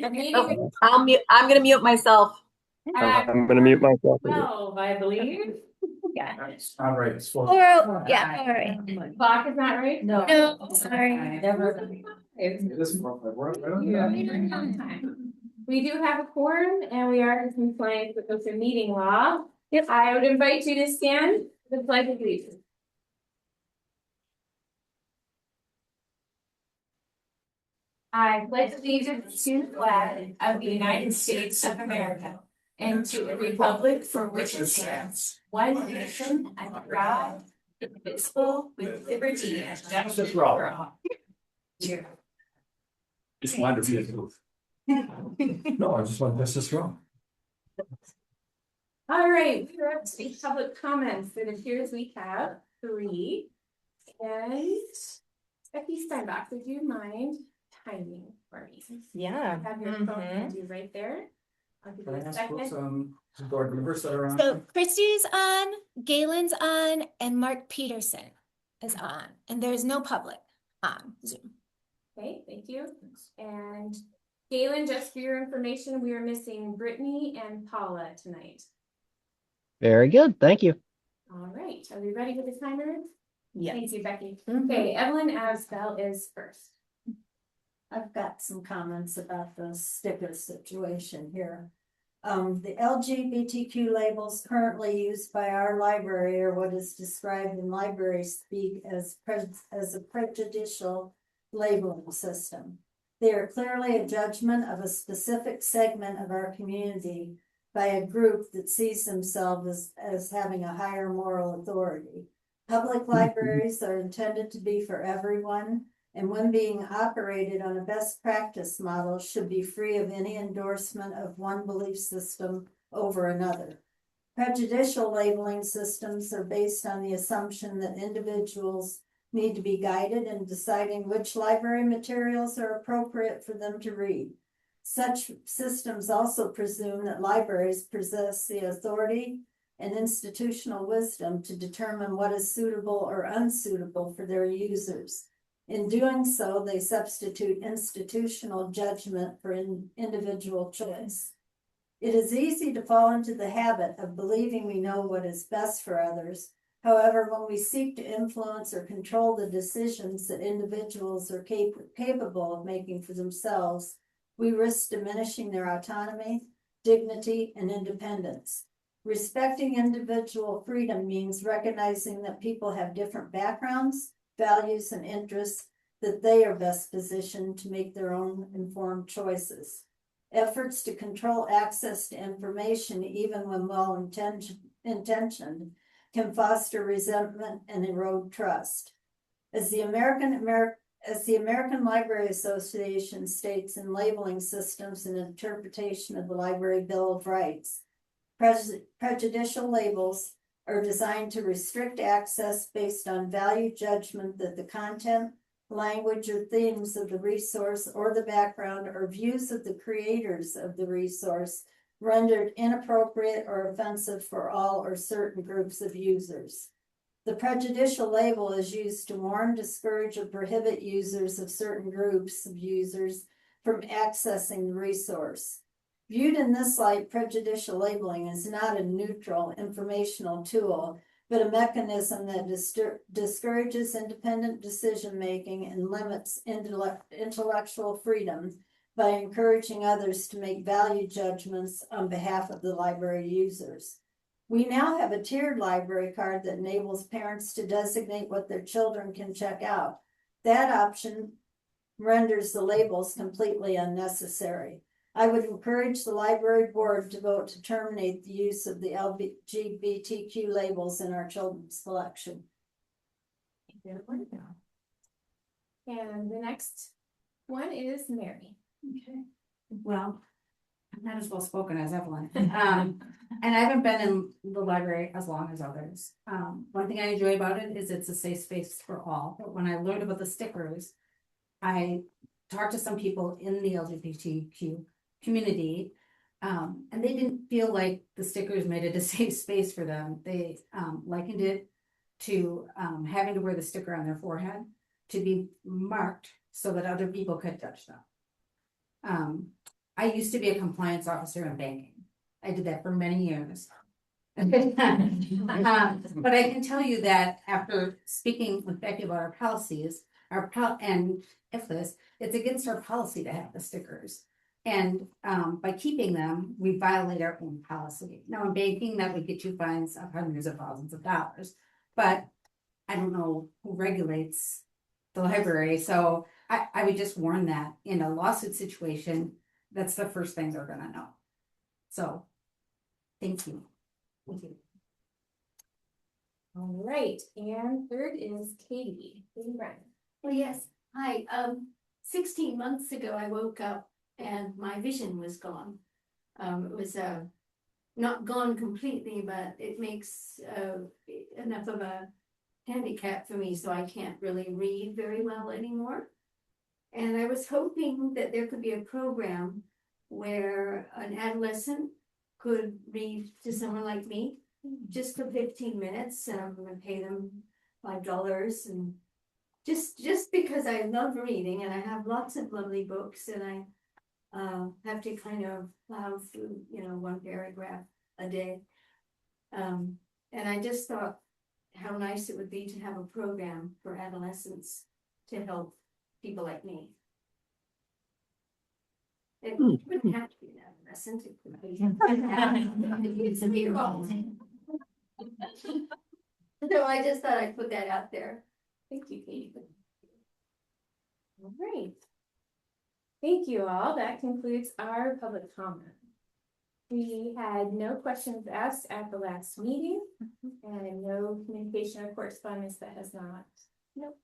Oh, I'm gonna mute myself. I'm gonna mute myself. 12, I believe. Yeah. It's not right, it's full. Yeah, all right. Clock is not right? No. No, sorry. It is more like we're- Yeah. We do have a quorum and we are in compliance with the meeting law. Yep. I would invite you to stand the pledge of allegiance. I pledge allegiance to the flag of the United States of America and to the republic for which it stands, one nation under God, indivisible, with liberty and justice for all. Just wanted to be a move. No, I just want this is wrong. All right, we're up to the public comments. It appears we have 3. And Becky Steinbach, would you mind timing for me? Yeah. Have your phone handy right there. I'll give you Can I a ask what second. some board members that are on? So Christy's on, Galen's on, and Mark Peterson is on, and there's no public on Zoom. Okay, thank you. And Galen, just for your information, we are missing Brittany and Paula tonight. Very good, thank you. All right, are we ready with the timer? Yes. Thank you, Becky. Okay, Evelyn Asbell is first. I've got some comments about the sticker situation here. The LGBTQ labels currently used by our library are what is described in library speak as a prejudicial labeling system. They are clearly a judgment of a specific segment of our community by a group that sees themselves as having a higher moral authority. Public libraries are intended to be for everyone, and when being operated on a best practice model should be free of any endorsement of one belief system over another. Prejudicial labeling systems are based on the assumption that individuals need to be guided in deciding which library materials are appropriate for them to read. Such systems also presume that libraries possess the authority and institutional wisdom to determine what is suitable or unsuitable for their users. In doing so, they substitute institutional judgment for individual choice. It is easy to fall into the habit of believing we know what is best for others. However, when we seek to influence or control the decisions that individuals are capable of making for themselves, we risk diminishing their autonomy, dignity, and independence. Respecting individual freedom means recognizing that people have different backgrounds, values, and interests, that they are best positioned to make their own informed choices. Efforts to control access to information, even when well-intentioned, can foster resentment and erode trust. As the American Library Association states in labeling systems and interpretation of the Library Bill of Rights, prejudicial labels are designed to restrict access based on value judgment that the content, language, or themes of the resource or the background or views of the creators of the resource rendered inappropriate or offensive for all or certain groups of users. The prejudicial label is used to warn, discourage, or prohibit users of certain groups of users from accessing the resource. Viewed in this light, prejudicial labeling is not a neutral informational tool, but a mechanism that discourages independent decision-making and limits intellectual freedom by encouraging others to make value judgments on behalf of the library users. We now have a tiered library card that enables parents to designate what their children can check out. That option renders the labels completely unnecessary. I would encourage the library board to vote to terminate the use of the LGBTQ labels in our children's collection. And the next one is Mary. Okay, well, I'm not as well spoken as Evelyn. And I haven't been in the library as long as others. One thing I enjoy about it is it's a safe space for all. But when I learned about the stickers, I talked to some people in the LGBTQ community, and they didn't feel like the stickers made it a safe space for them. They likened it to having to wear the sticker on their forehead to be marked so that other people could judge them. I used to be a compliance officer in banking. I did that for many years. But I can tell you that after speaking with Becky about our policies, and if this, it's against our policy to have the stickers. And by keeping them, we violate our own policy. Now in banking, that would get you fines of hundreds of thousands of dollars. But I don't know who regulates the library, so I would just warn that in a lawsuit situation, that's the first thing they're gonna know. So, thank you. Thank you. All right, and third is Katie Brennan. Well, yes, hi, 16 months ago, I woke up and my vision was gone. It was, not gone completely, but it makes, enough of a handicap for me, so I can't really read very well anymore. And I was hoping that there could be a program where an adolescent could read to someone like me, just for 15 minutes, and I'm gonna pay them $5, and just because I love reading, and I have lots of lovely books, and I have to kind of plow through, one paragraph a day. And I just thought how nice it would be to have a program for adolescents to help people like me. It wouldn't have to be an adolescent, it could be it's a year-old. So I just thought I'd put that out there. Thank you, Katie. All right. Thank you all. That concludes our public comment. We had no questions asked at the last meeting and no communication or correspondence that has not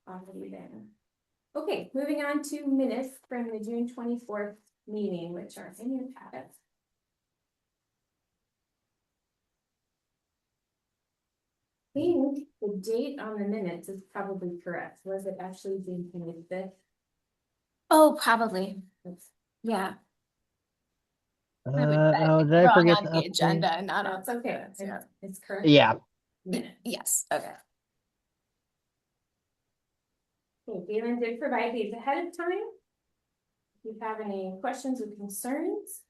already been. Okay, moving on to minutes from the June 24th meeting, which are in your packet. I think the date on the minutes is probably correct. Was it actually June 25th? Oh, probably. Yeah. Did I Wrong forget on to the update? agenda, not on. That's okay. Yeah. It's correct. Yeah. Yes, okay. Okay, Galen did provide these ahead of time. If you have any questions or concerns,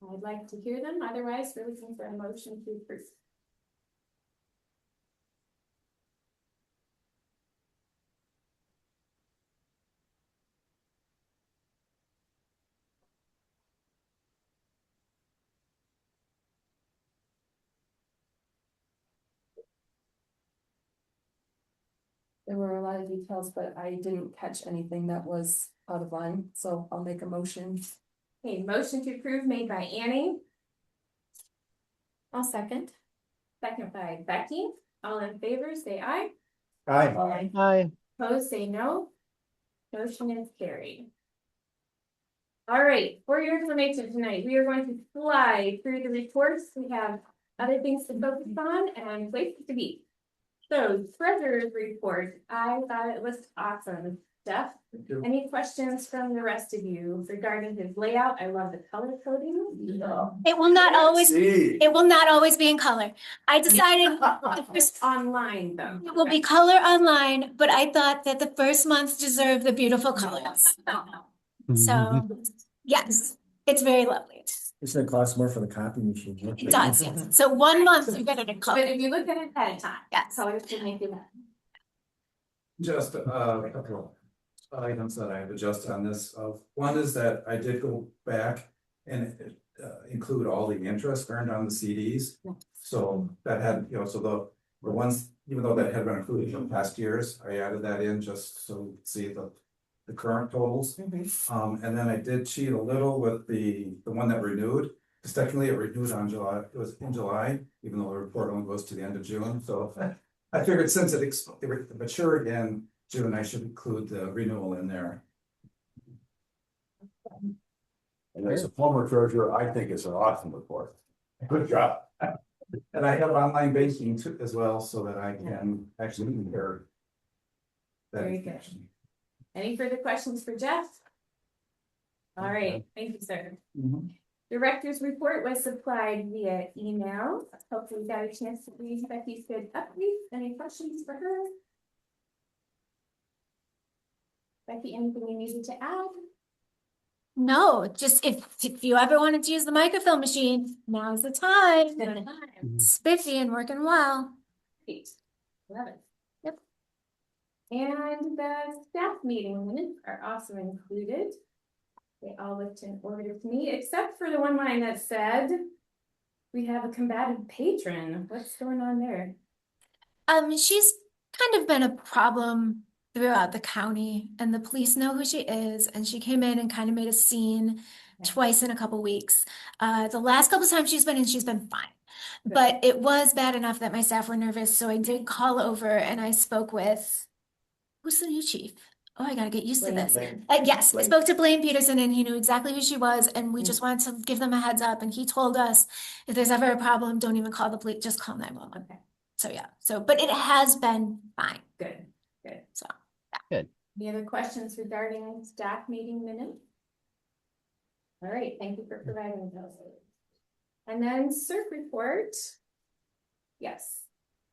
I'd like to hear them. Otherwise, we're looking for a motion to approve. There were a lot of details, but I didn't catch anything that was out of line, so I'll make a motion. Okay, motion to approve made by Annie. I'll second. Second by Becky. All in favor, say aye. Aye. Hi. Opposed, say no. Motion is carried. All right, for your information tonight, we are going to fly through the reports. We have other things to focus on and places to be. So, treasurer's report, I thought it was awesome. Jeff, any questions from the rest of you regarding his layout? I love the color coding. It will not always, See. it will not always be in color. I decided Just online though. it will be color online, but I thought that the first month deserved the beautiful colors. So, yes, it's very lovely. It's gonna cost more for the copy machine. It does, yes. So 1 month, you get it in But color. if you look at it ahead of time, Yes. colors should make it. Just a couple of items that I have adjusted on this. One is that I did go back and include all the interest earned on the CDs. So that had, so the ones, even though that had been included in past years, I added that in just so you see the current totals. And then I did cheat a little with the one that renewed. Because technically it renewed on July, it was in July, even though the report only goes to the end of June. So I figured since it matured in June, I should include the renewal in there. And as a former treasurer, I think it's an awesome report. Good job. And I have online banking too, as well, so that I can actually compare. that Very good. information. Any further questions for Jeff? All right, thank you, sir. Mhm. Director's report was supplied via email. Hopefully you got a chance to read Becky's good update. Any questions for her? Becky, anything you needed to add? No, just if you ever wanted to use the microfilm machine, now's the time. It's spiffy and working well. Great. Love it. Yep. And the staff meeting minutes are also included. They all looked in order to me, except for the one line that said, we have a combative patron. What's going on there? She's kind of been a problem throughout the county, and the police know who she is, and she came in and kind of made a scene twice in a couple weeks. The last couple times she's been fine. Good. But it was bad enough that my staff were nervous, so I did call over and I spoke with, who's the new chief? Oh, I gotta get used to this. Yes, I spoke to Blaine Peterson and he knew exactly who she was, and we just wanted to give them a heads up, and he told us if there's ever a problem, don't even call the police, just call 911. Okay, So yeah, but it has been fine. good, good. So Any other questions regarding staff meeting minutes? All right, thank you for providing those. And then CERC report. Yes.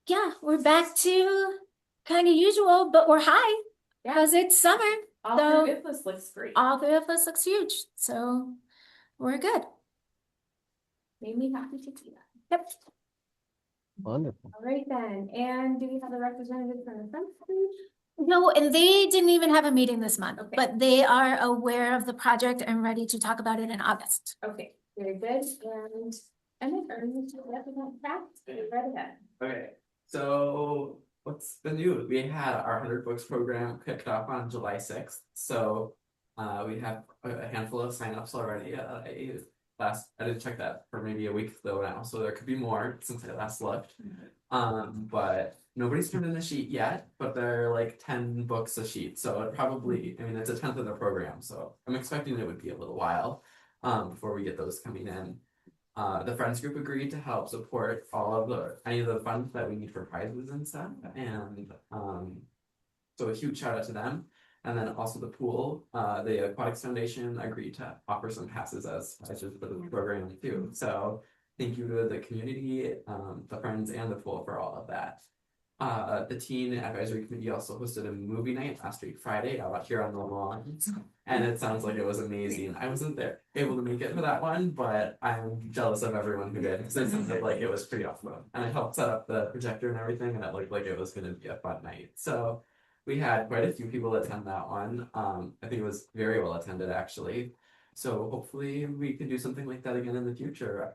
yeah, we're back to kind of usual, but we're high because it's summer. All So- three of us looks great. All three of us looks huge, so we're good. Made me happy to see that. Yep. Wonderful. All right then, and do we have a representative from the front page? No, and they didn't even have a meeting this month, Okay. but they are aware of the project and ready to talk about it in August. Okay, very good, and Emmett, are you to represent Pratt? Right ahead. Okay, so what's the new? We had our 100 books program kicked off on July 6th. So we have a handful of signups already. I did check that for maybe a week though now, so there could be more since I last looked. But nobody's turned in a sheet yet, but they're like 10 books a sheet. So it probably, I mean, it's a tenth of the program. So I'm expecting it would be a little while before we get those coming in. The Friends group agreed to help support any of the funds that we need for prizes and stuff. And so a huge shout out to them. And then also the pool, the Aquatics Foundation agreed to offer some passes as prizes for the program too. So thank you to the community, the Friends and the pool for all of that. The teen advisory committee also hosted a movie night last week Friday out here on the lawn, and it sounds like it was amazing. I wasn't able to make it for that one, but I'm jealous of everyone who did because it sounded like it was pretty awesome. And I helped set up the projector and everything, and it looked like it was going to be a fun night. So we had quite a few people attend that one. I think it was very well attended actually. So hopefully we can do something like that again in the future.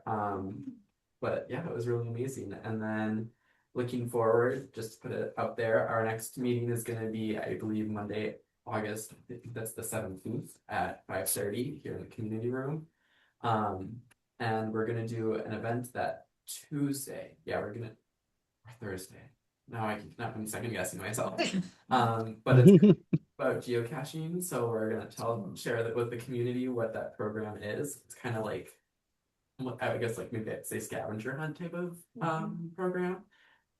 But yeah, it was really amazing. And then looking forward, just to put it out there, our next meeting is going to be, I believe, Monday, August, I think that's the 17th at 5:30 here in the community room. And we're going to do an event that Tuesday. Yeah, or Thursday. Now I'm second guessing myself. But it's about geocaching. So we're going to share that with the community what that program is. It's kind of like, I guess like maybe I'd say scavenger hunt type of program.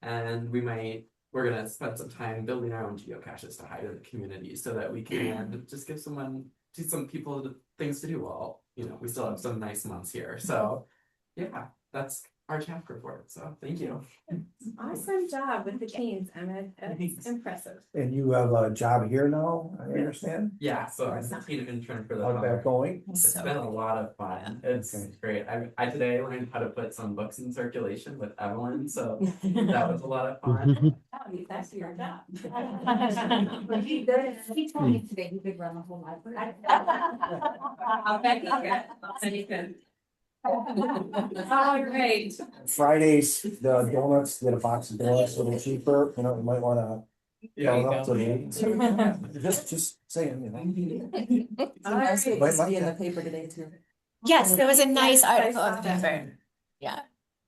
And we're gonna spend some time building our own geocaches to hide in the community so that we can just give some people things to do while, we still have some nice months here. So yeah, that's our chat report. So thank you. Awesome job with the teams, Emmett. That's impressive. And you have a job here now, I understand? Yeah, so I'm the team intern for the How's summer. that going? It's been a lot of fun. It's great. I today learned how to put some books in circulation with Evelyn, so that was a lot of fun. That's your job. He told me today he could run the whole library. I'll bet he could. I'll bet he could. All right. Fridays, the donuts, get a box of donuts a little cheaper, you might wanna. Just saying, All right. Supposed to be in the paper today too. Yes, there was a nice Yes, I article saw in the that. paper. Yeah.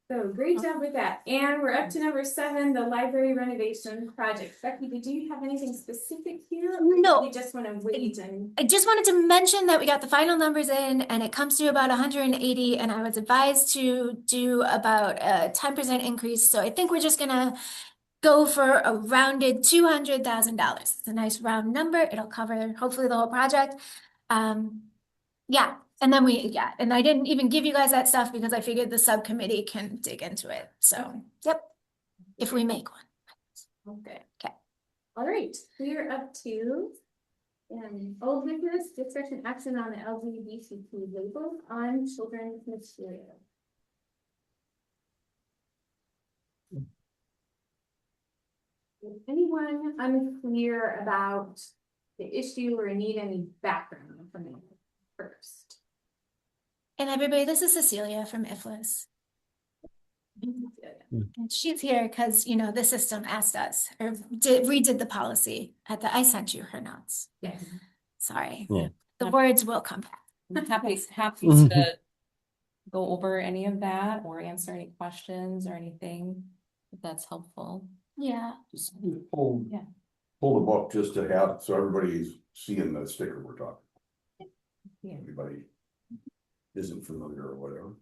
So great job with that. And we're up to number 7, the library renovation project. Becky, did you have anything specific here? Or No. You just want to wait and. I just wanted to mention that we got the final numbers in and it comes to about 180, and I was advised to do about a 10% increase. So I think we're just gonna go for a rounded $200,000. It's a nice round number. It'll cover hopefully the whole project. Yeah. And then and I didn't even give you guys that stuff because I figured the subcommittee can dig into it. So, yep, if we make one. Okay. Okay. All right, we are up to And old business, discussion action on the LGBTQ label on children's material. Is anyone unclear about the issue or need any background information first? And everybody, this is Cecilia from IFLIS. And she's here because, you know, the system asked us or redid the policy I sent you her notes. Yes. Sorry. Yeah. The words will come back. I'm happy Mhm. to go over any of that or answer any questions or anything, if that's helpful. Yeah. Just pull, Yeah. pull them up just to have, so everybody's seeing the sticker we're talking. Yeah. Everybody isn't familiar or whatever.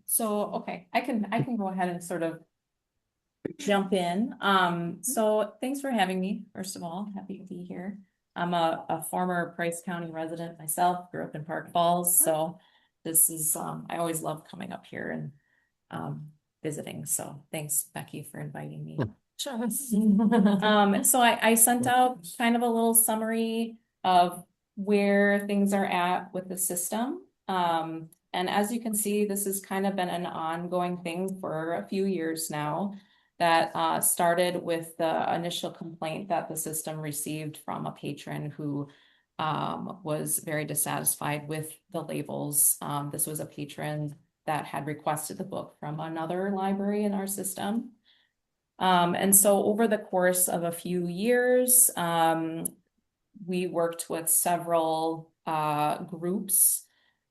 So, okay, I can go ahead and sort of jump in. So thanks for having me, first of all, happy to be here. I'm a former Price County resident myself, grew up in Park Falls, so this is, I always love coming up here and visiting, so thanks, Becky, for inviting me. Sure. So I sent out kind of a little summary of where things are at with the system. And as you can see, this has kind of been an ongoing thing for a few years now that started with the initial complaint that the system received from a patron who was very dissatisfied with the labels. This was a patron that had requested the book from another library in our system. And so over the course of a few years, we worked with several groups.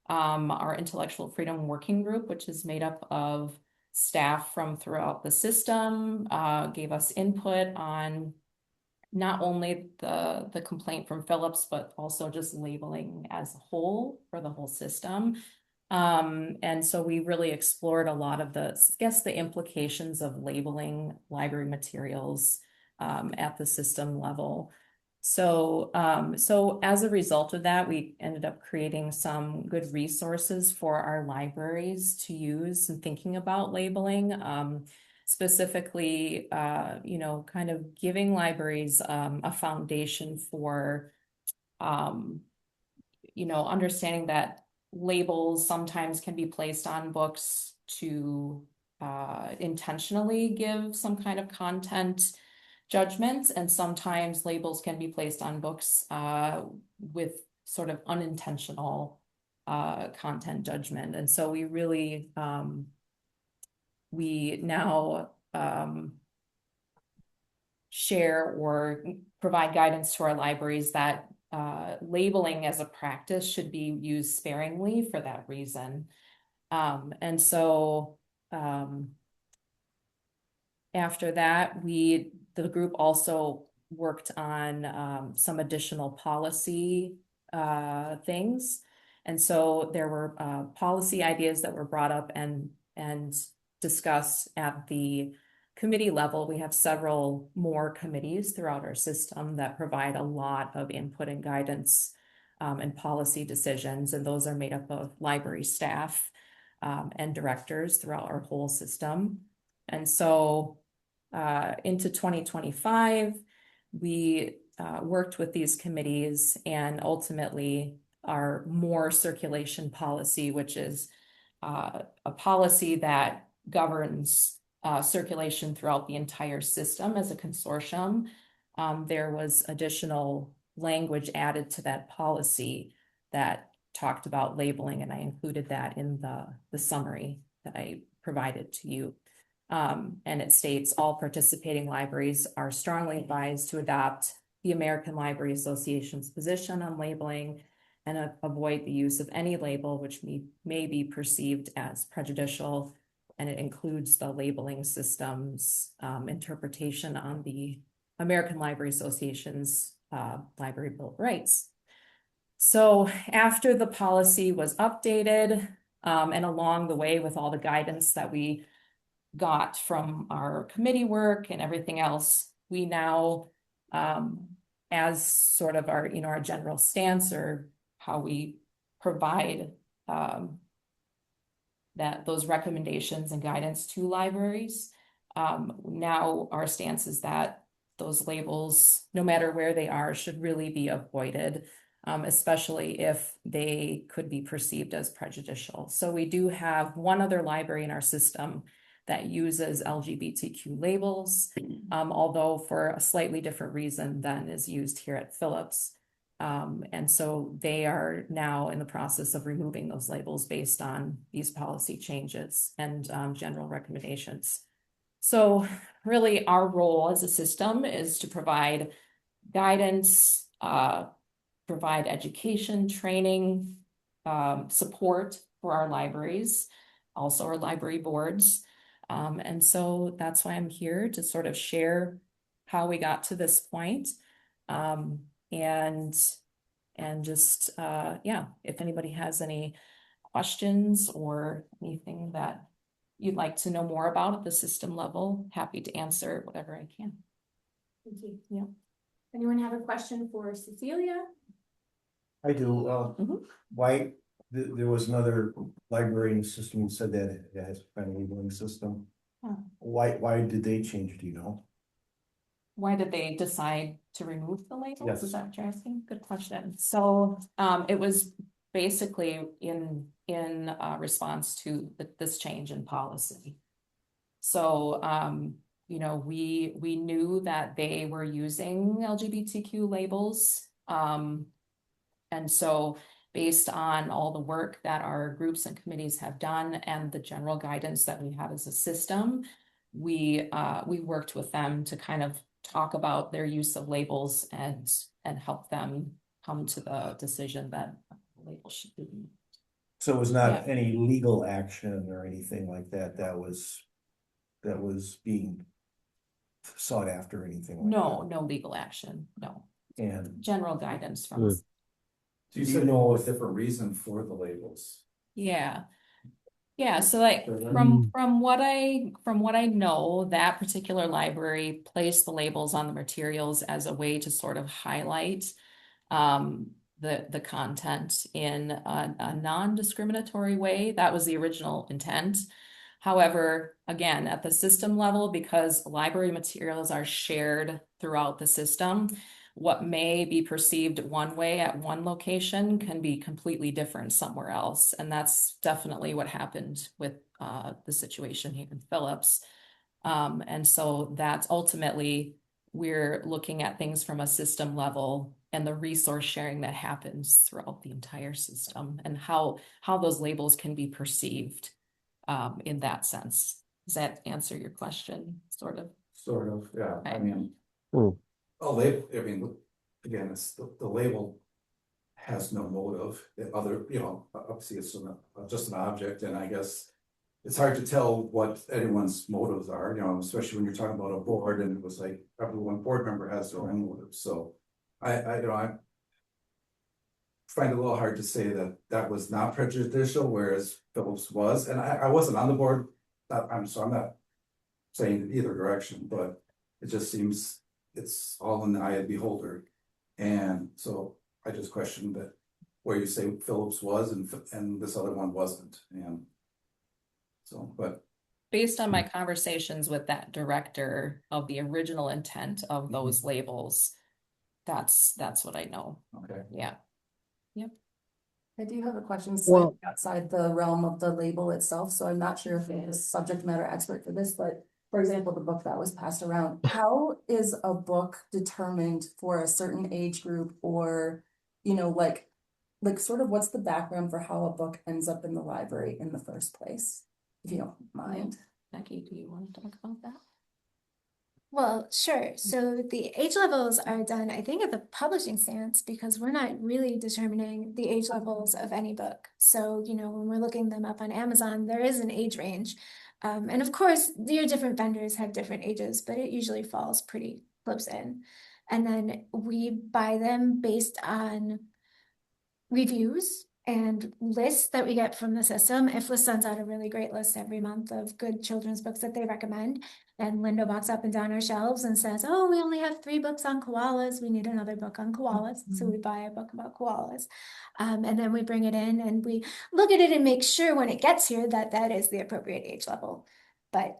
Our Intellectual Freedom Working Group, which is made up of staff from throughout the system, gave us input on not only the complaint from Phillips, but also just labeling as a whole for the whole system. And so we really explored a lot of the implications of labeling library materials at the system level. So, so as a result of that, we ended up creating some good resources for our libraries to use in thinking about labeling. Specifically, you know, kind of giving libraries a foundation for, you know, understanding that labels sometimes can be placed on books to intentionally give some kind of content judgments, and sometimes labels can be placed on books with sort of unintentional content judgment. And so we really, we now share or provide guidance to our libraries that labeling as a practice should be used sparingly for that reason. And so after that, the group also worked on some additional policy things. And so there were policy ideas that were brought up and discussed at the committee level. We have several more committees throughout our system that provide a lot of input and guidance and policy decisions, and those are made up of library staff and directors throughout our whole system. And so into 2025, we worked with these committees and ultimately our more circulation policy, which is a policy that governs circulation throughout the entire system as a consortium. There was additional language added to that policy that talked about labeling, and I included that in the summary that I provided to you. And it states all participating libraries are strongly advised to adopt the American Library Association's position on labeling and avoid the use of any label which may be perceived as prejudicial. And it includes the labeling system's interpretation on the American Library Association's Library Bill of Rights. So after the policy was updated and along the way with all the guidance that we got from our committee work and everything else, we now, as sort of our, you know, our general stance or how we provide those recommendations and guidance to libraries. Now our stance is that those labels, no matter where they are, should really be avoided, especially if they could be perceived as prejudicial. So we do have one other library in our system that uses LGBTQ labels, although for a slightly different reason than is used here at Phillips. And so they are now in the process of removing those labels based on these policy changes and general recommendations. So really our role as a system is to provide guidance, provide education, training, support for our libraries, also our library boards. And so that's why I'm here to sort of share how we got to this point. And just, yeah, if anybody has any questions or anything that you'd like to know more about at the system level, happy to answer whatever I can. Thank you. Yeah. Anyone have a question for Cecilia? I do, Mhm. why, there was another library in the system who said that it has a labeling system. Huh. Why did they change, do you know? Why did they decide to remove the labels? Yes. Is that what you're asking? Good question. So it was basically in response to this change in policy. So you know, we knew that they were using LGBTQ labels. And so based on all the work that our groups and committees have done and the general guidance that we have as a system, we worked with them to kind of talk about their use of labels and help them come to the decision that labels should be. So it was not Yeah. any legal action or anything like that, that was being sought after or anything like No, that? no legal action, no. And General guidance from, So you said know a different reason for the labels. yeah. Yeah, so like from what I know, that particular library placed the labels on the materials as a way to sort of highlight the content in a non-discriminatory way. That was the original intent. However, again, at the system level, because library materials are shared throughout the system, what may be perceived one way at one location can be completely different somewhere else. And that's definitely what happened with the situation here in Phillips. And so that's ultimately, we're looking at things from a system level and the resource sharing that happens throughout the entire system and how those labels can be perceived in that sense. Does that answer your question, sort of? Sort of, yeah, I Okay. mean. Hmm. A label, I mean, again, it's the label has no motive, other, you know, obviously it's just an object, and I guess. It's hard to tell what anyone's motives are, you know, especially when you're talking about a board, and it was like, everyone board member has their own motives, so. I you know, I find it a little hard to say that that was not prejudicial, whereas Phillips was, and I wasn't on the board. I'm not saying in either direction, but it just seems it's all in the eye of the beholder. And so I just questioned that where you say Phillips was and this other one wasn't, and so, but. Based on my conversations with that director of the original intent of those labels, that's what I know. Okay. Yeah. Yep. I do have a question Well- slightly outside the realm of the label itself, so I'm not sure if I'm a subject matter expert for this, but for example, the book that was passed around, how is a book determined for a certain age group, or, you know, like sort of what's the background for how a book ends up in the library in the first place, if you don't mind? Becky, do you want to talk about that? Well, sure. So the age levels are done, I think, at the publishing stance because we're not really determining the age levels of any book. So, you know, when we're looking them up on Amazon, there is an age range. And of course, your different vendors have different ages, but it usually falls pretty close in. And then we buy them based on reviews and lists that we get from the system. IFLA sends out a really great list every month of good children's books that they recommend. And Linda walks up and down our shelves and says, oh, we only have 3 books on koalas. We need another book on koalas. So we buy a book about koalas. And then we bring it in and we look at it and make sure when it gets here that that is the appropriate age level. But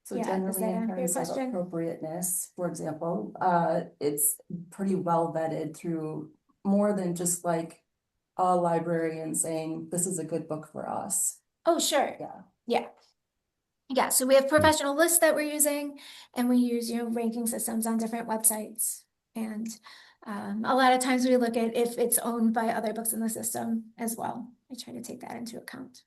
So Yeah, does generally that in answer your terms of question? appropriateness, for example, it's pretty well vetted through more than just like a librarian saying, this is a good book for us. Oh, sure. Yeah. Yeah. Yeah, so we have professional lists that we're using, and we use, ranking systems on different websites. And a lot of times we look at if it's owned by other books in the system as well. I try to take that into account.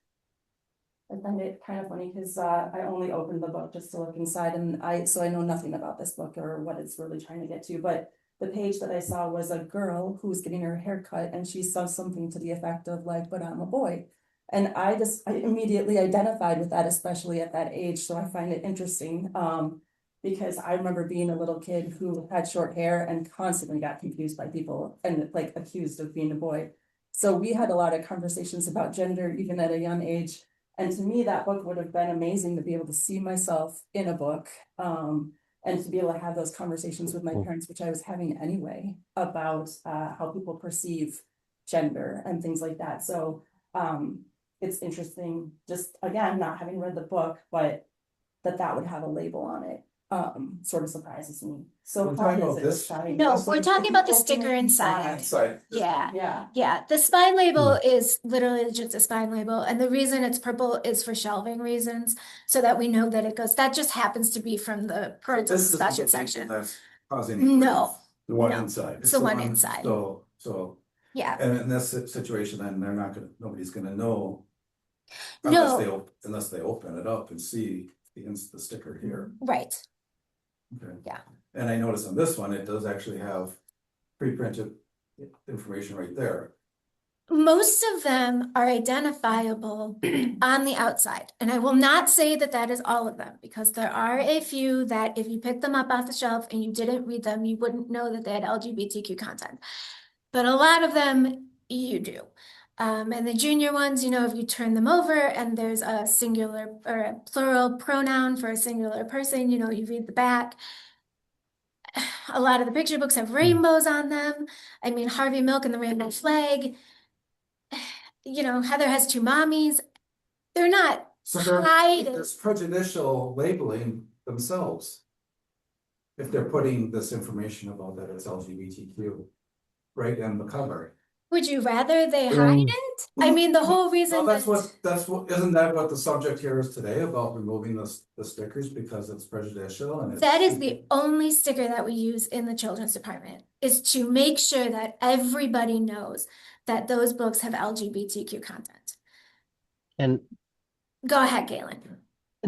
I find it kind of funny because I only opened the book just to look inside, and so I know nothing about this book or what it's really trying to get to, but the page that I saw was a girl who was getting her hair cut, and she said something to the effect of like, but I'm a boy. And I immediately identified with that, especially at that age, so I find it interesting. Because I remember being a little kid who had short hair and constantly got confused by people and like accused of being a boy. So we had a lot of conversations about gender even at a young age. And to me, that book would have been amazing to be able to see myself in a book, and to be able to have those conversations with my parents, which I was having anyway, about how people perceive gender and things like that. So it's interesting, just again, not having read the book, but that would have a label on it. Sort of surprises me. So We're how talking is about it this? shiny? No, we're talking about the sticker inside. Inside. Yeah. Yeah. Yeah, the spine label is literally just a spine label, and the reason it's purple is for shelving reasons, so that we know that it goes, that just happens to be from the parental This is the discussion thing section. that's causing. No, The one no, inside. it's the one inside. So, Yeah, and in this situation, then nobody's gonna know. no, Unless they open it up and see the sticker here. right, Okay. yeah. And I noticed on this one, it does actually have pre-printed information right there. Most of them are identifiable on the outside, and I will not say that that is all of them, because there are a few that if you pick them up off the shelf and you didn't read them, you wouldn't know that they had LGBTQ content. But a lot of them you do. And the junior ones, if you turn them over and there's a singular or a plural pronoun for a singular person, you read the back. A lot of the picture books have rainbows on them. I mean, Harvey Milk and the Rainbow Flag. Heather has two mommies. They're not So hiding. there's prejudicial labeling themselves. If they're putting this information about that it's LGBTQ right in the cover. Would you rather they hide it? I mean, the whole reason Well, isn't that what the subject here is today, about removing the stickers because it's prejudicial and it's. that is the only sticker that we use in the children's department, is to make sure that everybody knows that those books have LGBTQ content. And Go ahead, Galen.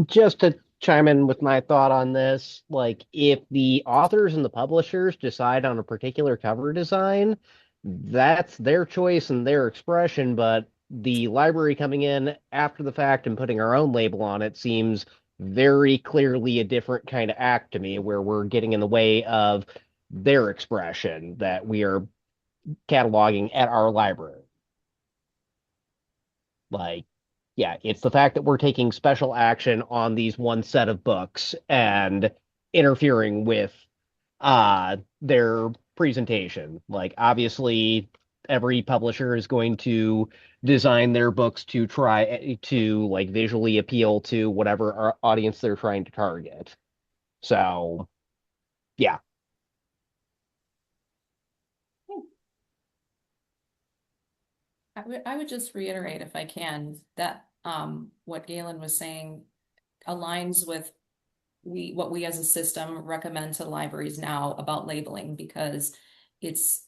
just to chime in with my thought on this, like if the authors and the publishers decide on a particular cover design, that's their choice and their expression, but the library coming in after the fact and putting our own label on it seems very clearly a different kind of act to me, where we're getting in the way of their expression that we are cataloging at our library. Like, yeah, it's the fact that we're taking special action on these one set of books and interfering with their presentation. Like, obviously, every publisher is going to design their books to try to like visually appeal to whatever audience they're trying to target. So, yeah. I would just reiterate, if I can, that what Galen was saying aligns with what we as a system recommend to libraries now about labeling, because it's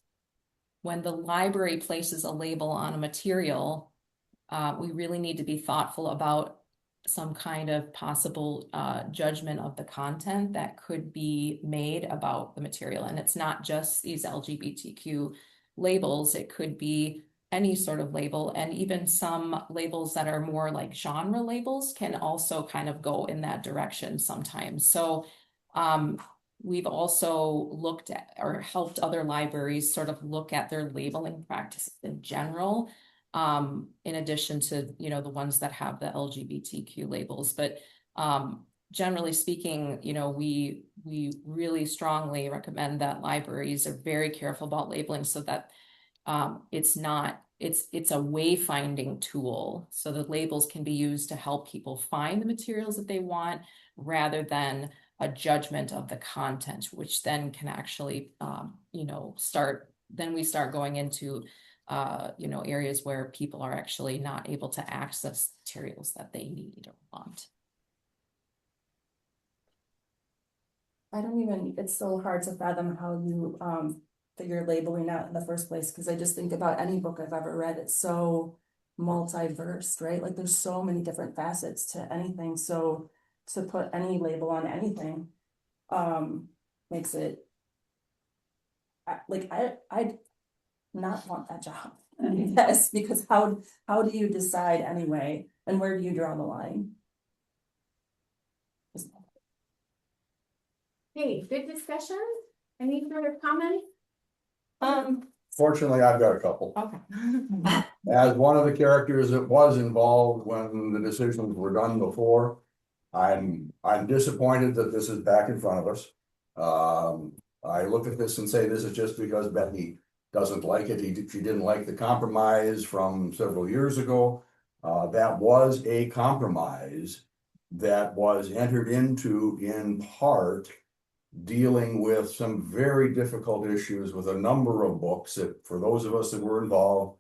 when the library places a label on a material, we really need to be thoughtful about some kind of possible judgment of the content that could be made about the material. And it's not just these LGBTQ labels, it could be any sort of label, and even some labels that are more like genre labels can also kind of go in that direction sometimes. So we've also looked at or helped other libraries sort of look at their labeling practices in general, in addition to the ones that have the LGBTQ labels. But generally speaking, we really strongly recommend that libraries are very careful about labeling, so that It's not, it's a wayfinding tool. So the labels can be used to help people find the materials that they want rather than a judgment of the content, which then can actually, then we start going into, areas where people are actually not able to access materials that they need or want. It's so hard to fathom how you figure labeling out in the first place, because I just think about any book I've ever read, it's so multiverse, right? Like there's so many different facets to anything. So to put any label on anything makes it I'd not want that job. Yes, because how do you decide anyway? And where do you draw the line? Hey, good discussion. Any further comments? Fortunately, I've got a couple. Okay. As one of the characters that was involved when the decisions were done before, I'm disappointed that this is back in front of us. I look at this and say this is just because Bethany doesn't like it. She didn't like the compromise from several years ago. That was a compromise that was entered into in part dealing with some very difficult issues with a number of books that, for those of us that were involved,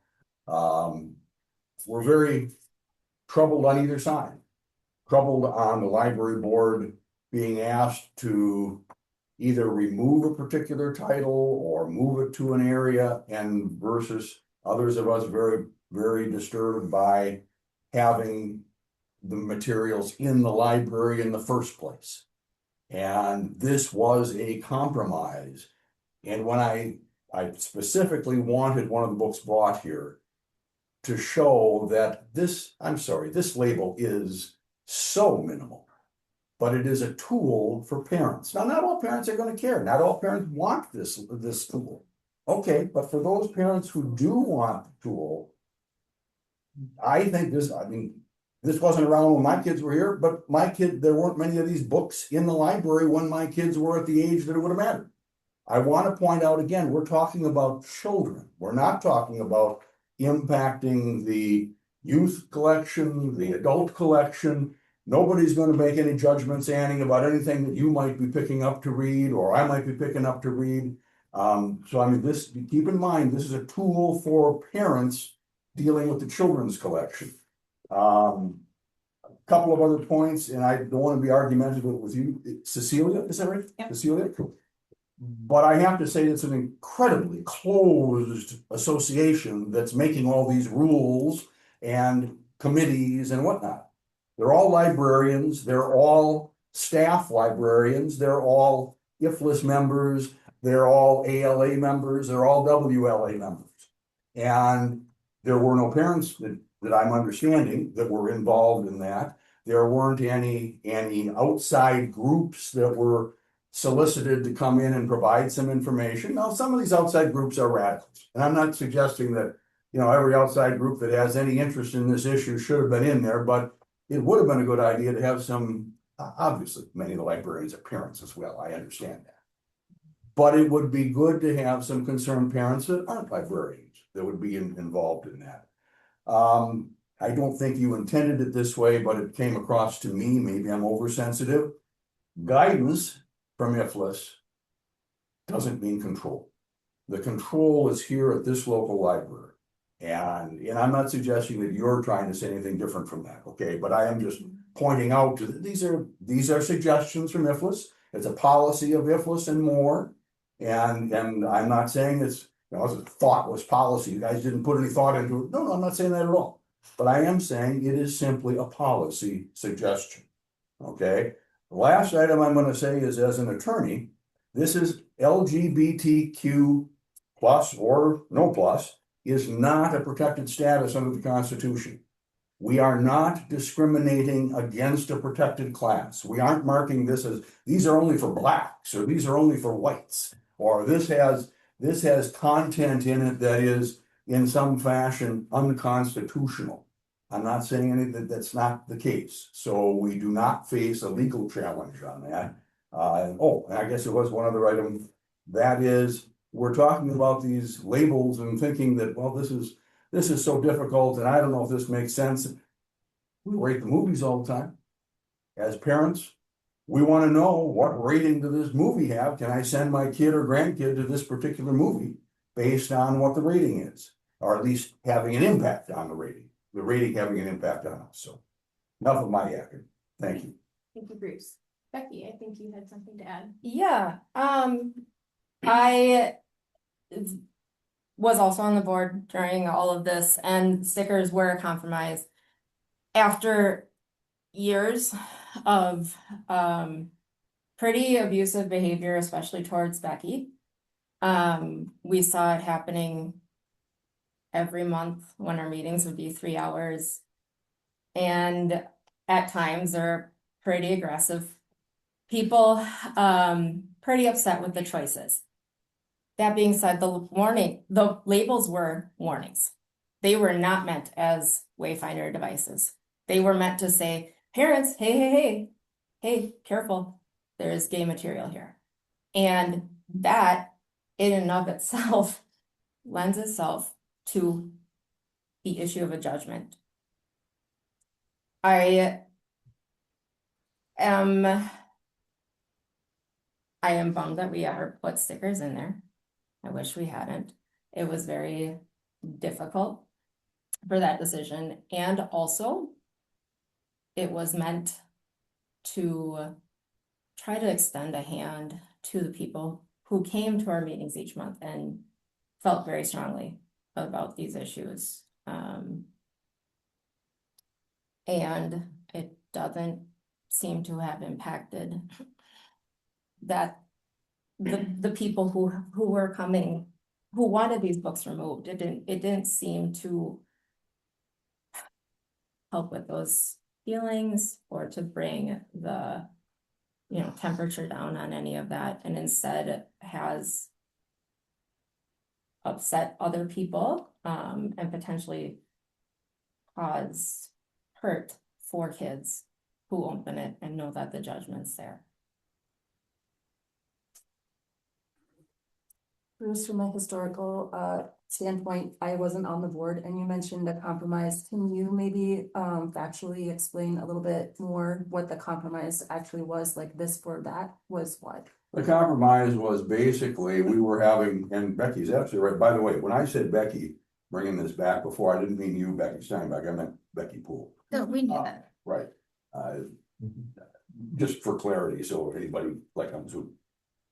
were very troubled on either side. Troubled on the library board being asked to either remove a particular title or move it to an area, and versus others of us very, very disturbed by having the materials in the library in the first place. And this was a compromise. And when I specifically wanted one of the books brought here to show that this label is so minimal, but it is a tool for parents. Now, not all parents are going to care. Not all parents want this tool. Okay, but for those parents who do want the tool, I think this wasn't around when my kids were here, but there weren't many of these books in the library when my kids were at the age that it would have mattered. I want to point out again, we're talking about children. We're not talking about impacting the youth collection, the adult collection. Nobody's going to make any judgments, Annie, about anything that you might be picking up to read or I might be picking up to read. Keep in mind, this is a tool for parents dealing with the children's collection. A couple of other points, and I don't want to be argumentative with you. Cecilia, is that right? Yep. Cecilia? But I have to say it's an incredibly closed association that's making all these rules and committees and whatnot. They're all librarians, they're all staff librarians, they're all IFLIS members, they're all ALA members, they're all WLA members. And there were no parents that I'm understanding that were involved in that. There weren't any outside groups that were solicited to come in and provide some information. Now, some of these outside groups are radicals, and I'm not suggesting that every outside group that has any interest in this issue should have been in there, but it would have been a good idea to have some. Obviously, many of the librarians are parents as well. I understand that, but it would be good to have some concerned parents that aren't librarians that would be involved in that. I don't think you intended it this way, but it came across to me. Maybe I'm oversensitive. Guidance from IFLIS doesn't mean control. The control is here at this local library. And I'm not suggesting that you're trying to say anything different from that, okay? But I am just pointing out these are suggestions from IFLIS. It's a policy of IFLIS and more. And I'm not saying it's a thoughtless policy. You guys didn't put any thought into it. No, I'm not saying that at all. But I am saying it is simply a policy suggestion. Okay. The last item I'm going to say is, as an attorney, this is LGBTQ plus or no plus is not a protected status under the Constitution. We are not discriminating against a protected class. We aren't marking this as these are only for blacks or these are only for whites or this has content in it that is in some fashion unconstitutional. I'm not saying that's not the case. So we do not face a legal challenge on that. And I guess there was one other item. That is, we're talking about these labels and thinking that, well, this is so difficult, and I don't know if this makes sense. We rate the movies all the time. As parents, we want to know, what rating does this movie have? Can I send my kid or grandkid to this particular movie based on what the rating is? Or at least having an impact on the rating having an impact on us. So enough of my yakking. Thank you. Thank you, Bruce. Becky, I think you had something to add. Yeah, I was also on the board during all of this, and stickers were a compromise. After years of pretty abusive behavior, especially towards Becky, we saw it happening every month when our meetings would be 3 hours. And at times they're pretty aggressive people, pretty upset with the choices. That being said, the labels were warnings. They were not meant as wayfinder devices. They were meant to say, parents, hey, careful, there's gay material here. And that in and of itself lends itself to the issue of a judgment. I am bummed that we ever put stickers in there. I wish we hadn't. It was very difficult for that decision. And also, it was meant to try to extend a hand to the people who came to our meetings each month and felt very strongly about these issues. And it doesn't seem to have impacted that the people who were coming, who wanted these books removed. It didn't seem to help with those feelings or to bring the temperature down on any of that, and instead has upset other people and potentially cause hurt for kids who open it and know that the judgment's there. Bruce, from a historical standpoint, I wasn't on the board, and you mentioned a compromise. Can you maybe factually explain a little bit more what the compromise actually was? Like this for that was what? The compromise was basically, we were having, and Becky's absolutely right. By the way, when I said Becky, bringing this back before, I didn't mean you, Becky Steinbach, I meant Becky Poole. No, we knew that. Right. Just for clarity, so anybody like I'm to.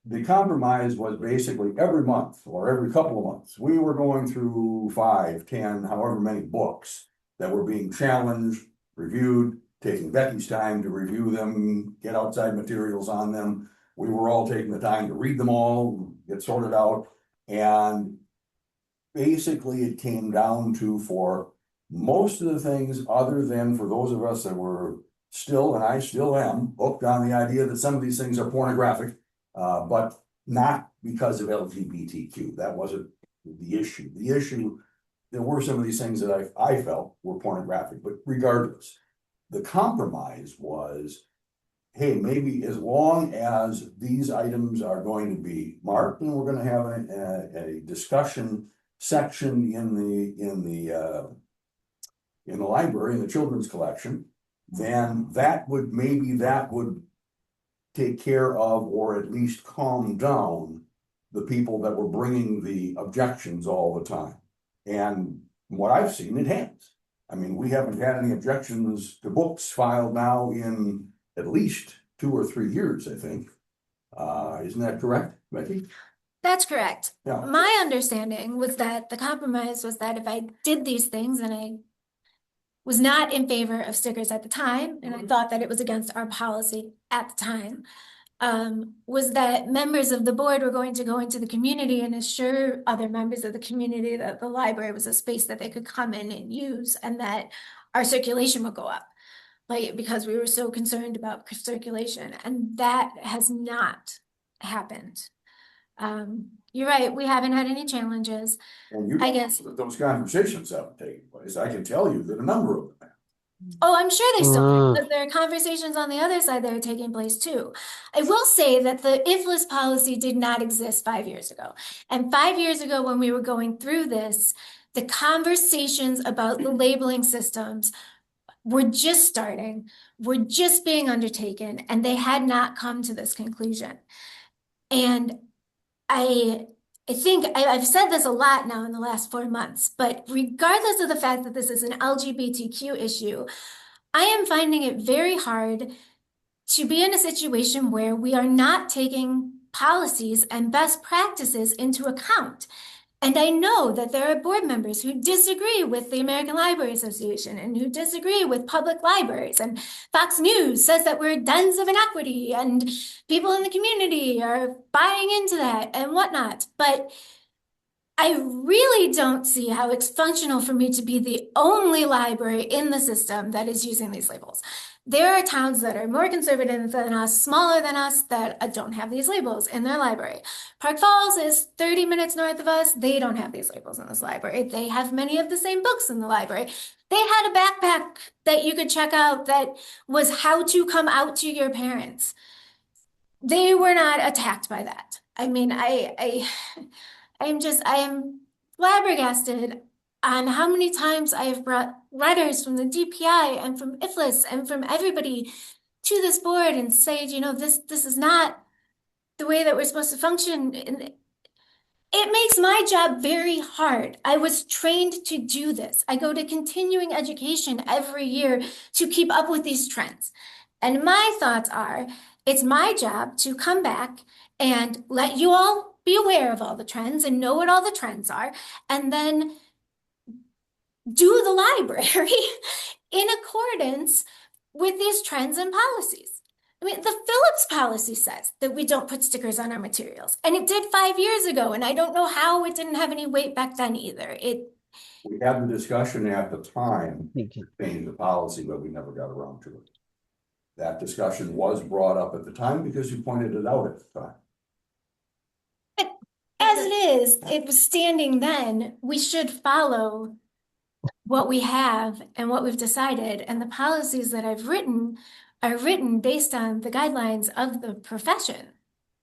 The compromise was basically every month or every couple of months, we were going through 5, 10, however many books that were being challenged, reviewed, taking Becky's time to review them, get outside materials on them. We were all taking the time to read them all, get sorted out. And basically it came down to, for most of the things, other than for those of us that were still, and I still am, hooked on the idea that some of these things are pornographic, but not because of LGBTQ. That wasn't the issue. The issue, there were some of these things that I felt were pornographic, but regardless, the compromise was, hey, maybe as long as these items are going to be marked, and we're going to have a discussion section in the library, in the children's collection, then that would take care of, or at least calm down, the people that were bringing the objections all the time. And from what I've seen, it has. I mean, we haven't had any objections to books filed now in at least 2 or 3 years, I think. Isn't that correct, Becky? That's correct. Yeah. My understanding was that the compromise was that if I did these things, and I was not in favor of stickers at the time, and I thought that it was against our policy at the time, was that members of the board were going to go into the community and assure other members of the community that the library was a space that they could come in and use, and that our circulation would go up, like, because we were so concerned about circulation, and that has not happened. You're right, we haven't had any challenges. And you I guess those conversations haven't taken place. I can tell you that a number of them have. Oh, I'm sure they still Mm. but there are conversations on the other side that are taking place too. I will say that the IFLIS policy did not exist 5 years ago. And 5 years ago, when we were going through this, the conversations about the labeling systems were just starting, were just being undertaken, and they had not come to this conclusion. And I I think I've said this a lot now in the last 4 months, but regardless of the fact that this is an LGBTQ issue, I am finding it very hard to be in a situation where we are not taking policies and best practices into account. And I know that there are board members who disagree with the American Library Association and who disagree with public libraries. And Fox News says that we're dens of inequity and people in the community are buying into that and whatnot. But I really don't see how it's functional for me to be the only library in the system that is using these labels. There are towns that are more conservative than us, smaller than us, that don't have these labels in their library. Park Falls is 30 minutes north of us. They don't have these labels in this library. They have many of the same books in the library. They had a backpack that you could check out that was how to come out to your parents. They were not attacked by that. I mean, I am flabbergasted on how many times I have brought letters from the DPI and from IFLIS and from everybody to this board and say, this is not the way that we're supposed to function. And it makes my job very hard. I was trained to do this. I go to continuing education every year to keep up with these trends. And my thoughts are, it's my job to come back and let you all be aware of all the trends and know what all the trends are, and then do the library in accordance with these trends and policies. I mean, the Phillips policy says that we don't put stickers on our materials, and it did 5 years ago, and I don't know how it didn't have any weight back then either. We had the discussion at the time, changing the policy, but we never got around to it. That discussion was brought up at the time because you pointed it out at the time. As it was standing then, we should follow what we have and what we've decided, and the policies that I've written are written based on the guidelines of the profession.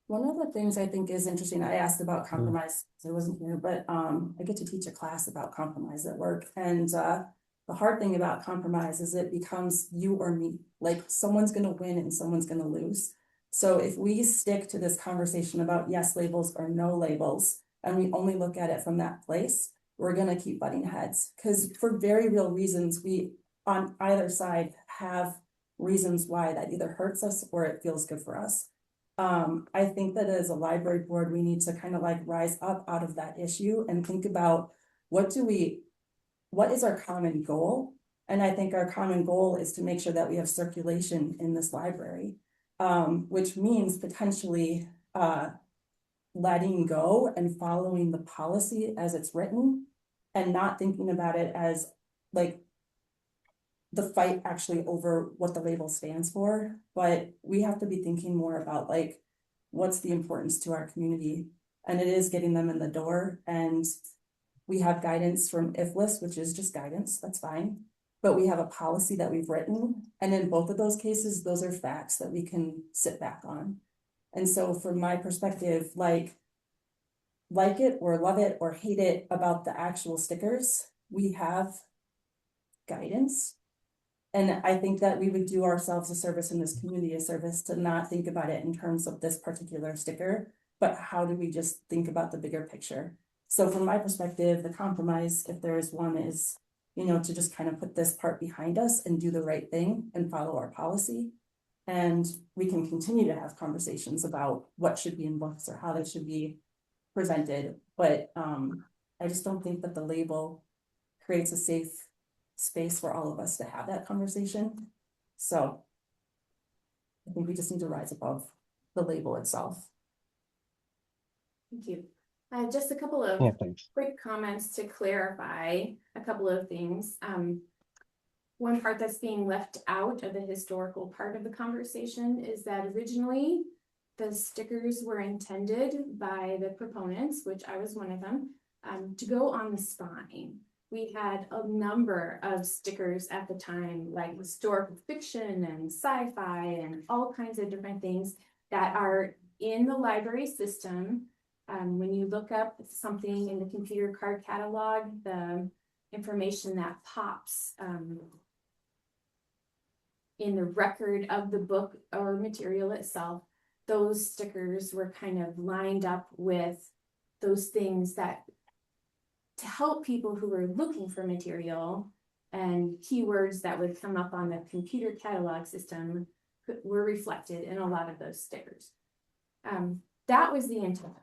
One of the things I think is interesting, I asked about compromise, I wasn't here, but I get to teach a class about compromise at work. And the hard thing about compromise is it becomes you or me, like someone's gonna win and someone's gonna lose. So if we stick to this conversation about yes labels or no labels, and we only look at it from that place, we're gonna keep butting heads. Because for very real reasons, we on either side have reasons why that either hurts us or it feels good for us. I think that as a library board, we need to kind of like rise up out of that issue and think about what is our common goal? And I think our common goal is to make sure that we have circulation in this library, which means potentially letting go and following the policy as it's written and not thinking about it as like the fight actually over what the label stands for, but we have to be thinking more about like, what's the importance to our community? And it is getting them in the door. And we have guidance from IFLIS, which is just guidance, that's fine. But we have a policy that we've written. And in both of those cases, those are facts that we can sit back on. And so from my perspective, like it or love it or hate it about the actual stickers, we have guidance. And I think that we would do ourselves a service in this community, a service to not think about it in terms of this particular sticker, but how do we just think about the bigger picture? So from my perspective, the compromise, if there is one, is, to just kind of put this part behind us and do the right thing and follow our policy. And we can continue to have conversations about what should be in books or how they should be presented. But I just don't think that the label creates a safe space for all of us to have that conversation. So I think we just need to rise above the label itself. Thank you. Just a couple of quick comments to clarify a couple of things. One part that's being left out of the historical part of the conversation is that originally the stickers were intended by the proponents, which I was one of them, to go on the spine. We had a number of stickers at the time, like historical fiction and sci-fi and all kinds of different things that are in the library system. When you look up something in the computer card catalog, the information that pops in the record of the book or material itself, those stickers were kind of lined up with those things that to help people who were looking for material, and keywords that would come up on the computer catalog system were reflected in a lot of those stickers. That was the intent,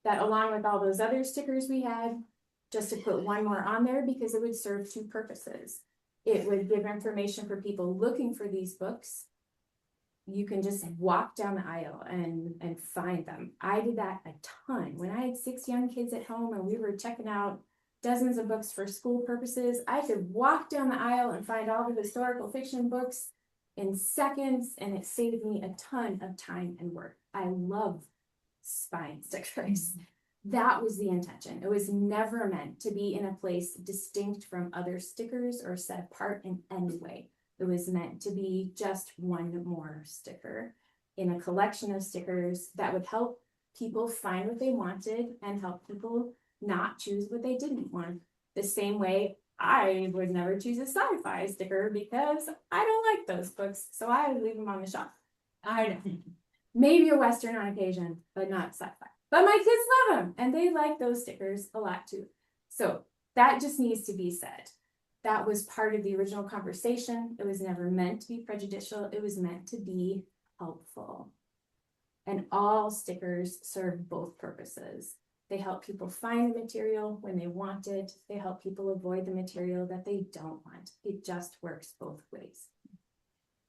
that along with all those other stickers we had, just to put one more on there because it would serve two purposes. It would give information for people looking for these books. You can just walk down the aisle and find them. I did that a ton. When I had 6 young kids at home and we were checking out dozens of books for school purposes, I could walk down the aisle and find all the historical fiction books in seconds, and it saved me a ton of time and work. I love spine stickers. That was the intention. It was never meant to be in a place distinct from other stickers or set apart in any way. It was meant to be just one more sticker in a collection of stickers that would help people find what they wanted and help people not choose what they didn't want. The same way I would never choose a sci-fi sticker because I don't like those books, so I would leave them on the shelf. I know. Maybe a Western on occasion, but not sci-fi. But my kids love them, and they like those stickers a lot too. So that just needs to be said. That was part of the original conversation. It was never meant to be prejudicial. It was meant to be helpful. And all stickers serve both purposes. They help people find the material when they want it. They help people avoid the material that they don't want. It just works both ways.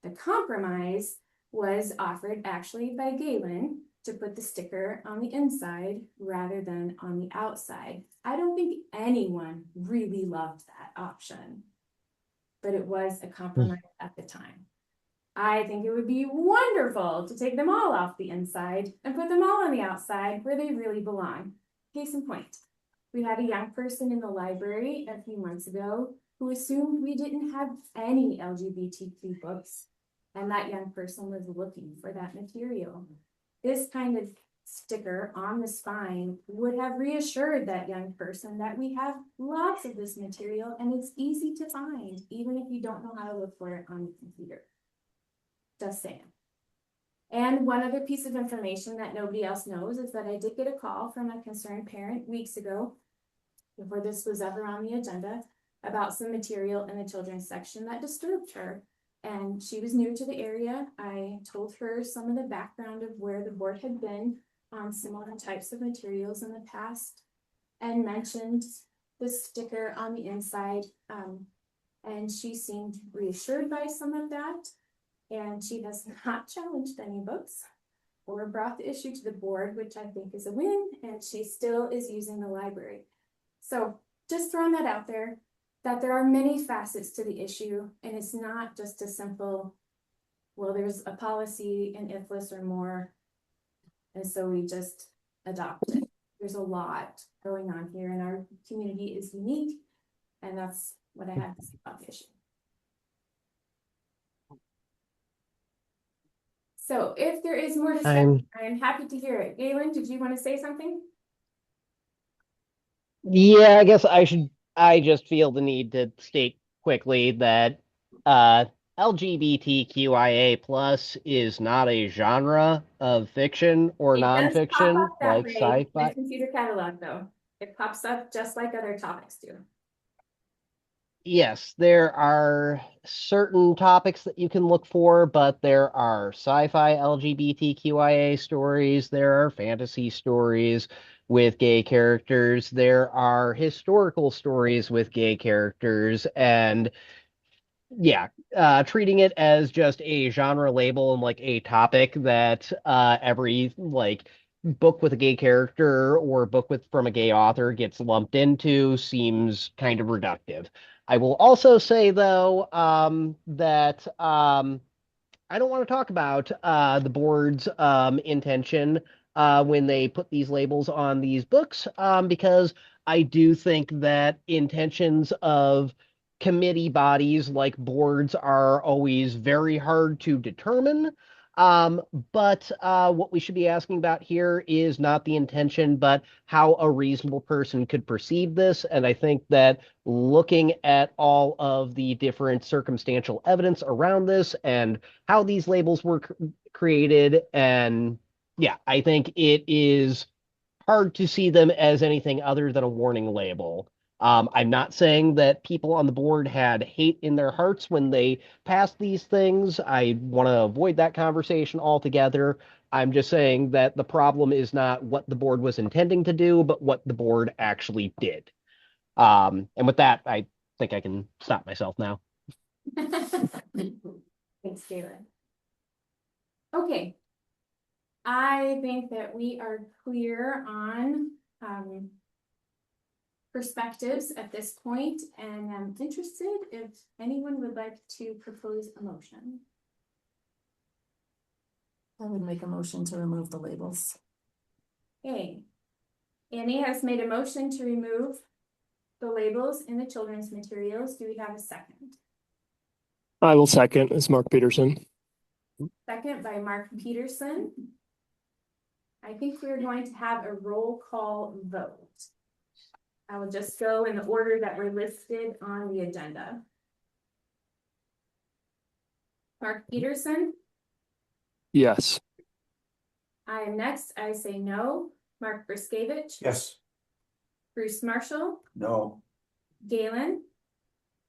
The compromise was offered actually by Galen to put the sticker on the inside rather than on the outside. I don't think anyone really loved that option, but it was a compromise at the time. I think it would be wonderful to take them all off the inside and put them all on the outside where they really belong. Case in point, we had a young person in the library a few months ago who assumed we didn't have any LGBTQ books, and that young person was looking for that material. This kind of sticker on the spine would have reassured that young person that we have lots of this material and it's easy to find, even if you don't know how to look for it on the computer. Just saying. And one other piece of information that nobody else knows is that I did get a call from a concerned parent weeks ago, before this was ever on the agenda, about some material in the children's section that disturbed her. And she was new to the area. I told her some of the background of where the board had been on similar types of materials in the past and mentioned the sticker on the inside. And she seemed reassured by some of that. And she has not challenged any books or brought the issue to the board, which I think is a win. And she still is using the library. So just throwing that out there, that there are many facets to the issue, and it's not just a simple, well, there's a policy in IFLIS or more, and so we just adopt it. There's a lot going on here, and our community is unique, and that's what I have to say about the issue. So if there is more discussion, I am happy to hear it. Galen, did you want to say something? Yeah, I guess I just feel the need to state quickly that LGBTQIA plus is not a genre of fiction or It does pop nonfiction up that like way in sci-fi. the computer catalog, though. It pops up just like other topics do. Yes, there are certain topics that you can look for, but there are sci-fi LGBTQIA stories, there are fantasy stories with gay characters, there are historical stories with gay characters, and yeah, treating it as just a genre label and like a topic that every like book with a gay character or book with from a gay author gets lumped into seems kind of reductive. I will also say though that I don't want to talk about the board's intention when they put these labels on these books because I do think that intentions of committee bodies like boards are always very hard to determine. But what we should be asking about here is not the intention, but how a reasonable person could perceive this. And I think that looking at all of the different circumstantial evidence around this and how these labels were created, and yeah, I think it is hard to see them as anything other than a warning label. I'm not saying that people on the board had hate in their hearts when they passed these things. I want to avoid that conversation altogether. I'm just saying that the problem is not what the board was intending to do, but what the board actually did. And with that, I think I can stop myself now. Thanks, Galen. Okay. I think that we are clear on perspectives at this point, and I'm interested if anyone would like to propose a motion. I would make a motion to remove the labels. Okay. Annie has made a motion to remove the labels in the children's materials. Do we have a second? I will second. It's Mark Peterson. Second by Mark Peterson. I think we're going to have a roll call vote. I will just go in the order that were listed on the agenda. Mark Peterson. Yes. I am next. I say no. Mark Briskevich. Yes. Bruce Marshall. No. Galen.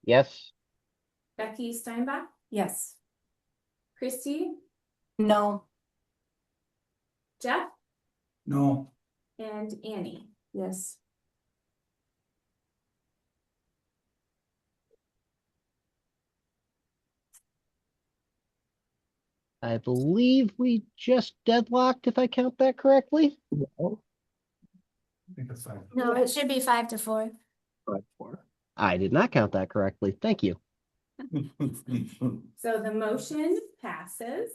Yes. Becky Steinbach. Yes. Christy. No. Jeff. No. And Annie. Yes. I believe we just deadlocked, if I count that correctly. I think it's fine. No, it should be 5-4. 5-4. I did not count that correctly. Thank you. So the motion passes.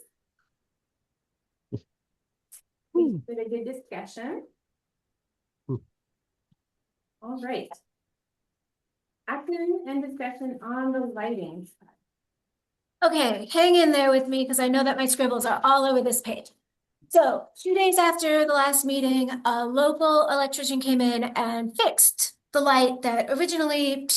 Hmm. With a good discussion. All right. Action and discussion on the lighting. Okay, hang in there with me because I know that my scribbles are all over this page. So 2 days after the last meeting, a local electrician came in and fixed the light that originally.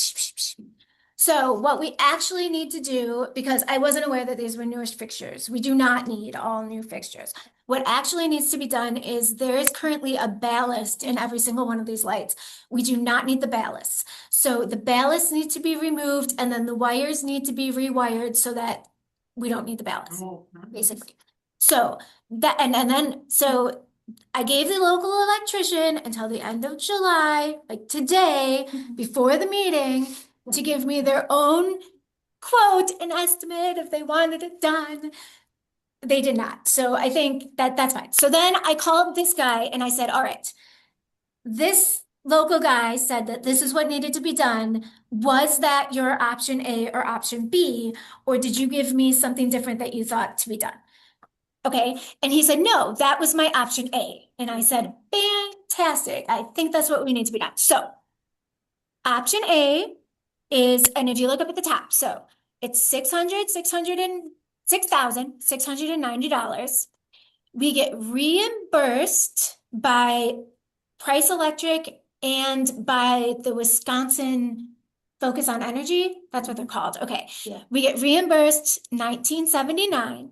So what we actually need to do, because I wasn't aware that these were newish fixtures, we do not need all new fixtures. What actually needs to be done is there is currently a ballast in every single one of these lights. We do not need the ballast. So the ballast needs to be removed and then the wires need to be rewired so that we don't need the ballast, basically. So that, and then, so I gave the local electrician until the end of July, like today, before the meeting, to give me their own quote and estimate if they wanted it done. They did not. So I think that that's fine. So then I called this guy and I said, all right, this local guy said that this is what needed to be done. Was that your option A or option B? Or did you give me something different that you thought to be done? Okay. And he said, no, that was my option A. And I said, fantastic. I think that's what we need to be done. So option A is, and if you look up at the top, so it's $6,690. We get reimbursed by Price Electric and by the Wisconsin Focus on Energy. That's what they're called. Okay. Yeah. We get reimbursed $19.79.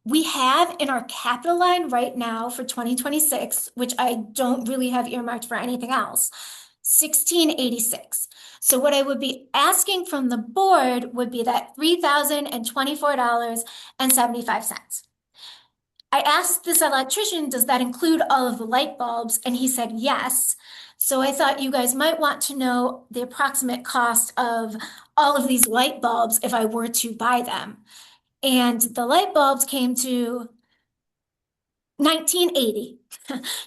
We have in our capital line right now for 2026, which I don't really have earmarked for anything else, $16.86. So what I would be asking from the board would be that $3,024.75. I asked this electrician, does that include all of the light bulbs? And he said yes. So I thought you guys might want to know the approximate cost of all of these light bulbs if I were to buy them. And the light bulbs came to 1980.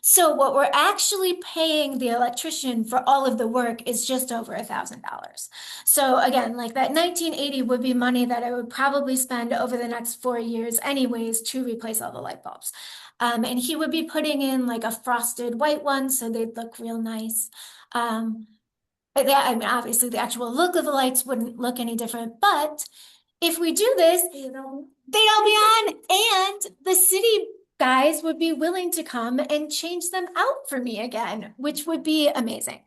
So what we're actually paying the electrician for all of the work is just over $1,000. So again, like that 1980 would be money that I would probably spend over the next 4 years anyways to replace all the light bulbs. And he would be putting in like a frosted white one, so they'd look real nice. But yeah, I mean, obviously the actual look of the lights wouldn't look any different, but if we do this, they'd all be on, and the city guys would be willing to come and change them out for me again, which would be amazing.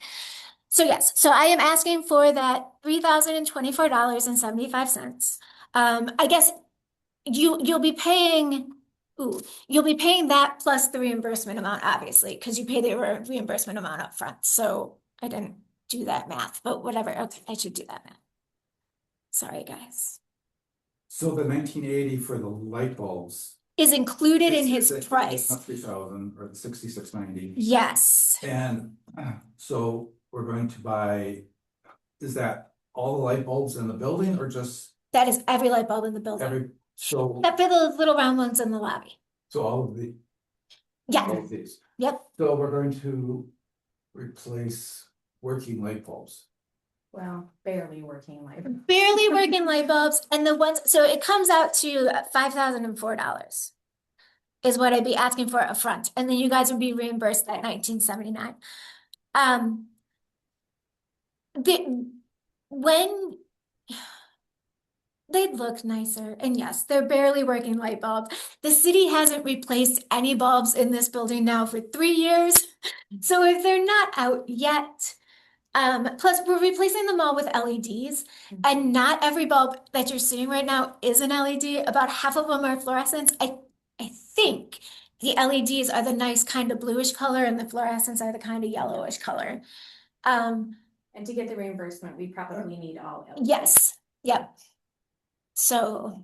So yes, so I am asking for that $3,024.75. I guess you'll be paying, you'll be paying that plus the reimbursement amount, obviously, because you pay the reimbursement amount up front. So I didn't do that math, but whatever. Okay, I should do that math. Sorry, guys. So the 1980 for the light bulbs. Is included in his price. 3,000 or the 6690. Yes. And so we're going to buy, is that all the light bulbs in the building or just That is every light bulb in the building. so Except for the little round ones in the lobby. all of the Yeah. all of these. Yep. So we're going to replace working light bulbs. Well, barely working light. Barely working light bulbs, and the ones, so it comes out to $5,004 is what I'd be asking for up front, and then you guys would be reimbursed that $1,979. When they'd look nicer, and yes, they're barely working light bulbs. The city hasn't replaced any bulbs in this building now for 3 years, so if they're not out yet. Plus we're replacing them all with LEDs, and not every bulb that you're seeing right now is an LED. About half of them are fluorescents. I think the LEDs are the nice kind of bluish color and the fluorescents are the kind of yellowish color. And to get the reimbursement, we probably need all LEDs. Yes, yep. So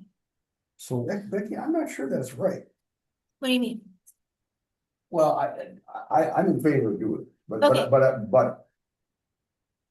Becky, I'm not sure that's right. what do you mean? Well, I'm in favor of doing it, Okay. but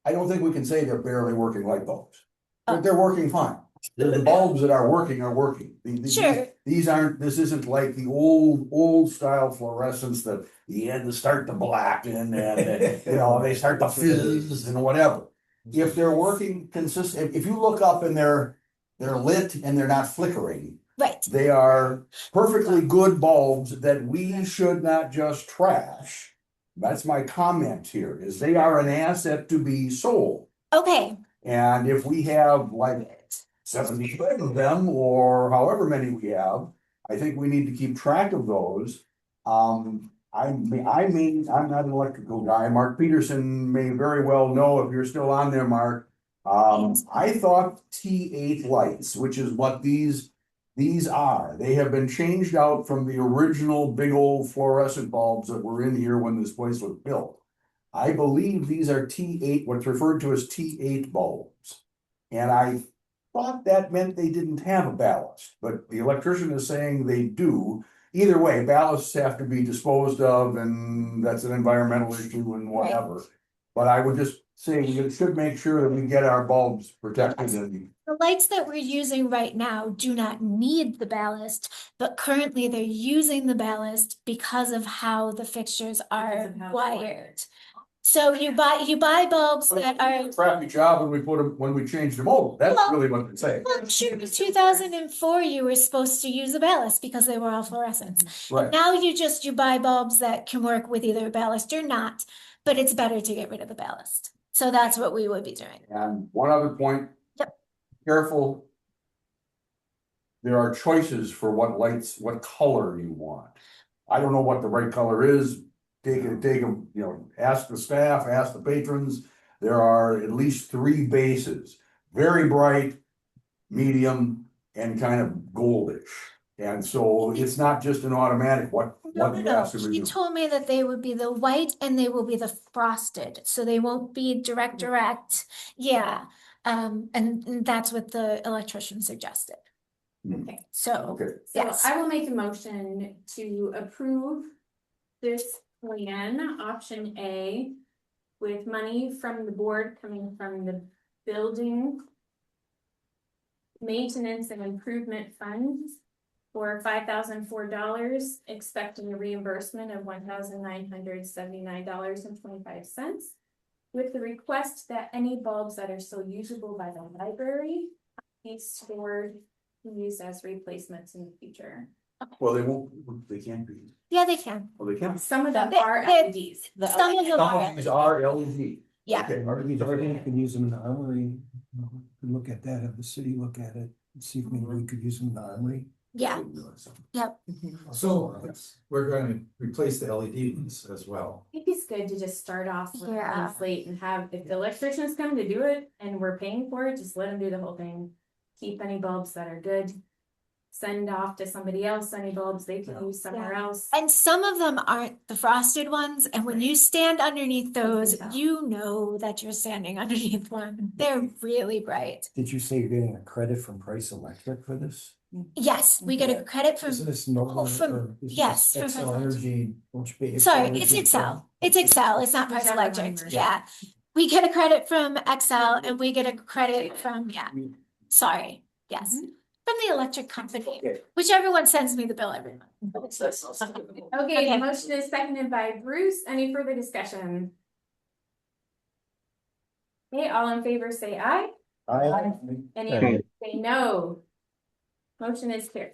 I don't think we can say they're barely working light bulbs. Oh. They're working fine. The bulbs that are working are working. Sure. This isn't like the old style fluorescents that you had to start to blacken and they start to fizz and whatever. If they're working consistent, if you look up and they're lit and they're not flickering. Right. They are perfectly good bulbs that we should not just trash. That's my comment here, is they are an asset to be sold. Okay. And if we have like 75 of them or however many we have, I think we need to keep track of those. I'm not an electrical guy. Mark Peterson may very well know if you're still on there, Mark. I thought T8 lights, which is what these are. They have been changed out from the original big old fluorescent bulbs that were in here when this place was built. I believe these are T8, what's referred to as T8 bulbs. And I thought that meant they didn't have a ballast, but the electrician is saying they do. Either way, ballasts have to be disposed of, and that's an environmental issue and whatever. But I would just say we should make sure that we get our bulbs protected. And the lights that we're using right now do not need the ballast, but currently they're using the ballast because of how the fixtures are wired. So you buy bulbs that are crappy job when we changed them over. That's really what they're saying. Well, sure, 2004 you were supposed to use a ballast because they were all fluorescents. Right. Now you buy bulbs that can work with either a ballast or not, but it's better to get rid of the ballast. So that's what we would be doing. And one other point. Yep. Careful. There are choices for what color you want. I don't know what the right color is. Ask the staff, ask the patrons. There are at least 3 bases, very bright, medium, and kind of goldish. And so it's not just an automatic what He told me that they would be the white and they will be the frosted, so they won't be direct. Yeah. And that's what the electrician suggested. Okay. So yes. I will make a motion to approve this plan, option A, with money from the board coming from the building maintenance and improvement funds for $5,004, expecting a reimbursement of $1,979.25. With the request that any bulbs that are still usable by the library be stored and used as replacements in the future. Well, they can't be. Yeah, they can. Well, they can't. Some of them They- are they- LEDs. Some of them Some are. of these are LED. Yeah. Okay, You can use them in the armory, look at that, have the city look at it, and see if maybe we could use them in the armory. Yeah. Yep. So we're gonna replace the LED ones as well. I think it's good to just start off with a Yeah. clean slate and have, if the electricians come to do it and we're paying for it, just let them do the whole thing. Keep any bulbs that are good. Send off to somebody else any bulbs they can use somewhere else. And some of them aren't the frosted ones, and when you stand underneath those, you know that you're standing underneath one. They're really bright. Did you say you're getting a credit from Price Electric for this? Yes, we get a credit from. Isn't this normal? from- or is yes, this from Excel Price Energy, don't you pay Excel Sorry, Energy it's for- Excel. It's Excel. It's not Price Whichever one Electric. we're- Yeah. We get a credit from Excel and we get a credit from, yeah. Sorry. Yes. From the electric company, whichever one sends me the bill every month. Okay, the motion is seconded by Bruce. Any further discussion? Okay, all in favor say aye. Any Aye. opposed say no. Motion is carried.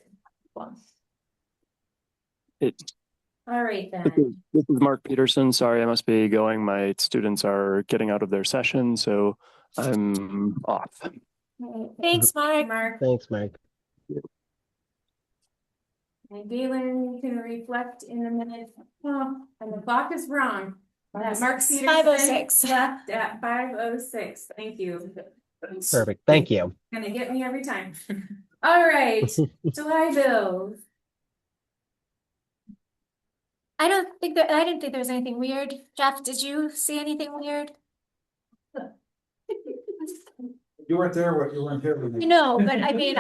It, All right this then. is Mark Peterson. Sorry, I must be going. My students are getting out of their session, so I'm off. Thanks, Mark. Mark Thanks, Mike. and Galen, you can reflect in a minute. Oh, and the clock is wrong. That Mark Peterson 5:06. left at 5:06. Thank you. Perfect. Thank you. Gonna get me every time. All right, July bills. I didn't think there was anything weird. Jeff, did you see anything weird? You weren't there, you weren't here. when they- No, but I mean,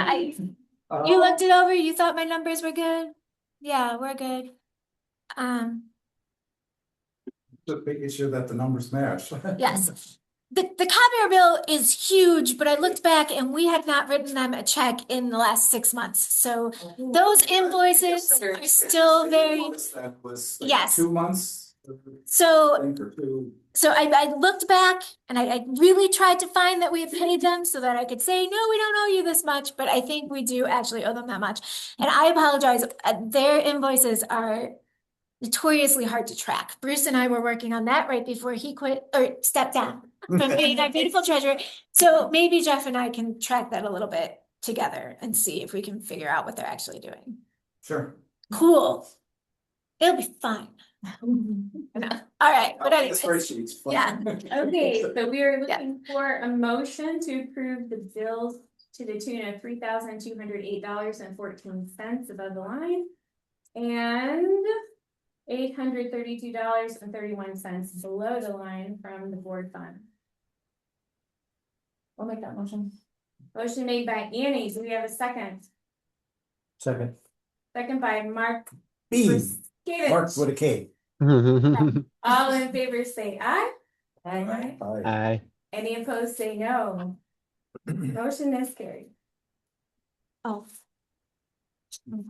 you looked it over, you thought my numbers were good? Yeah, we're good. Just making sure that the numbers match. Yes. The copier bill is huge, but I looked back and we had not written them a check in the last 6 months. So those invoices are still very, That was like Yes. 2 months. I so think, or two. So I looked back and I really tried to find that we had paid them so that I could say, no, we don't owe you this much, but I think we do actually owe them that much. And I apologize, their invoices are notoriously hard to track. Bruce and I were working on that right before he quit or stepped down from being our beautiful treasurer. So maybe Jeff and I can track that a little bit together and see if we can figure out what they're actually doing. Sure. Cool. It'll be fun. No. All right, but anyways. Spreadsheets. Yeah. Okay, so we are looking for a motion to approve the bills to the tune of $3,208.14 above the line. And $832.31 below the line from the board fund. I'll make that motion. Motion made by Annie. Do we have a second? Second. Second by Mark. B, Fruskiewicz. Mark with a K. All in favor say aye. Aye. Aye. Any opposed say no. Motion is carried. Oh.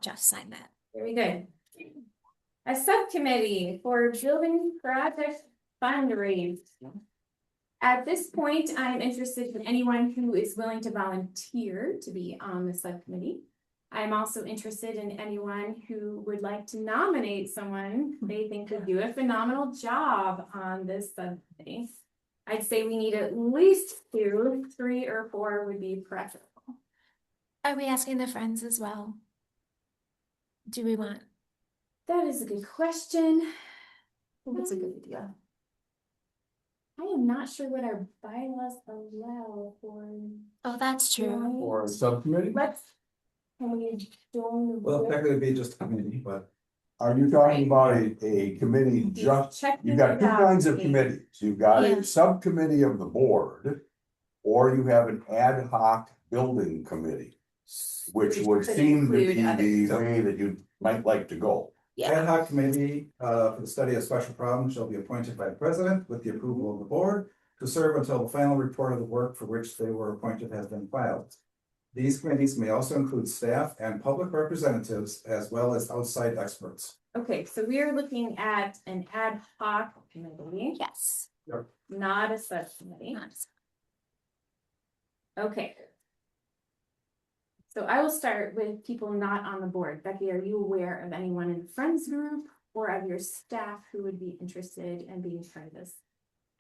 Just sign that. Very good. A subcommittee for building project fundraise. At this point, I'm interested in anyone who is willing to volunteer to be on the subcommittee. I'm also interested in anyone who would like to nominate someone they think could do a phenomenal job on this subcommittee. I'd say we need at least 2, 3 or 4 would be preferable. Are we asking the friends as well? Do we want? That is a good question. I think it's a good idea. I am not sure what our bylaws allow for. Oh, that's true. Or a subcommittee? Can we join? Well, technically it'd be just a committee, but Are you talking about a committee just, you've got two kinds of committees. You've got Yeah. a subcommittee of the board. Or you have an ad hoc building committee, which would Could seem to include be others. the way that you might like to go. Yeah. ad hoc committee for the study of special problems shall be appointed by the president with the approval of the board to serve until the final report of the work for which they were appointed has been filed. These committees may also include staff and public representatives as well as outside experts. Okay, so we are looking at an ad hoc committee, Yes. not a subcommittee. Okay. So I will start with people not on the board. Becky, are you aware of anyone in the Friends group or of your staff who would be interested in being part of this?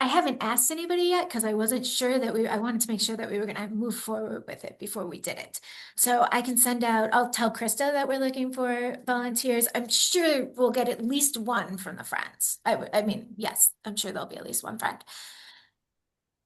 I haven't asked anybody yet because I wasn't sure that I wanted to make sure that we were gonna move forward with it before we did it. So I can send out, I'll tell Krista that we're looking for volunteers. I'm sure we'll get at least one from the Friends. I mean, yes, I'm sure there'll be at least one friend.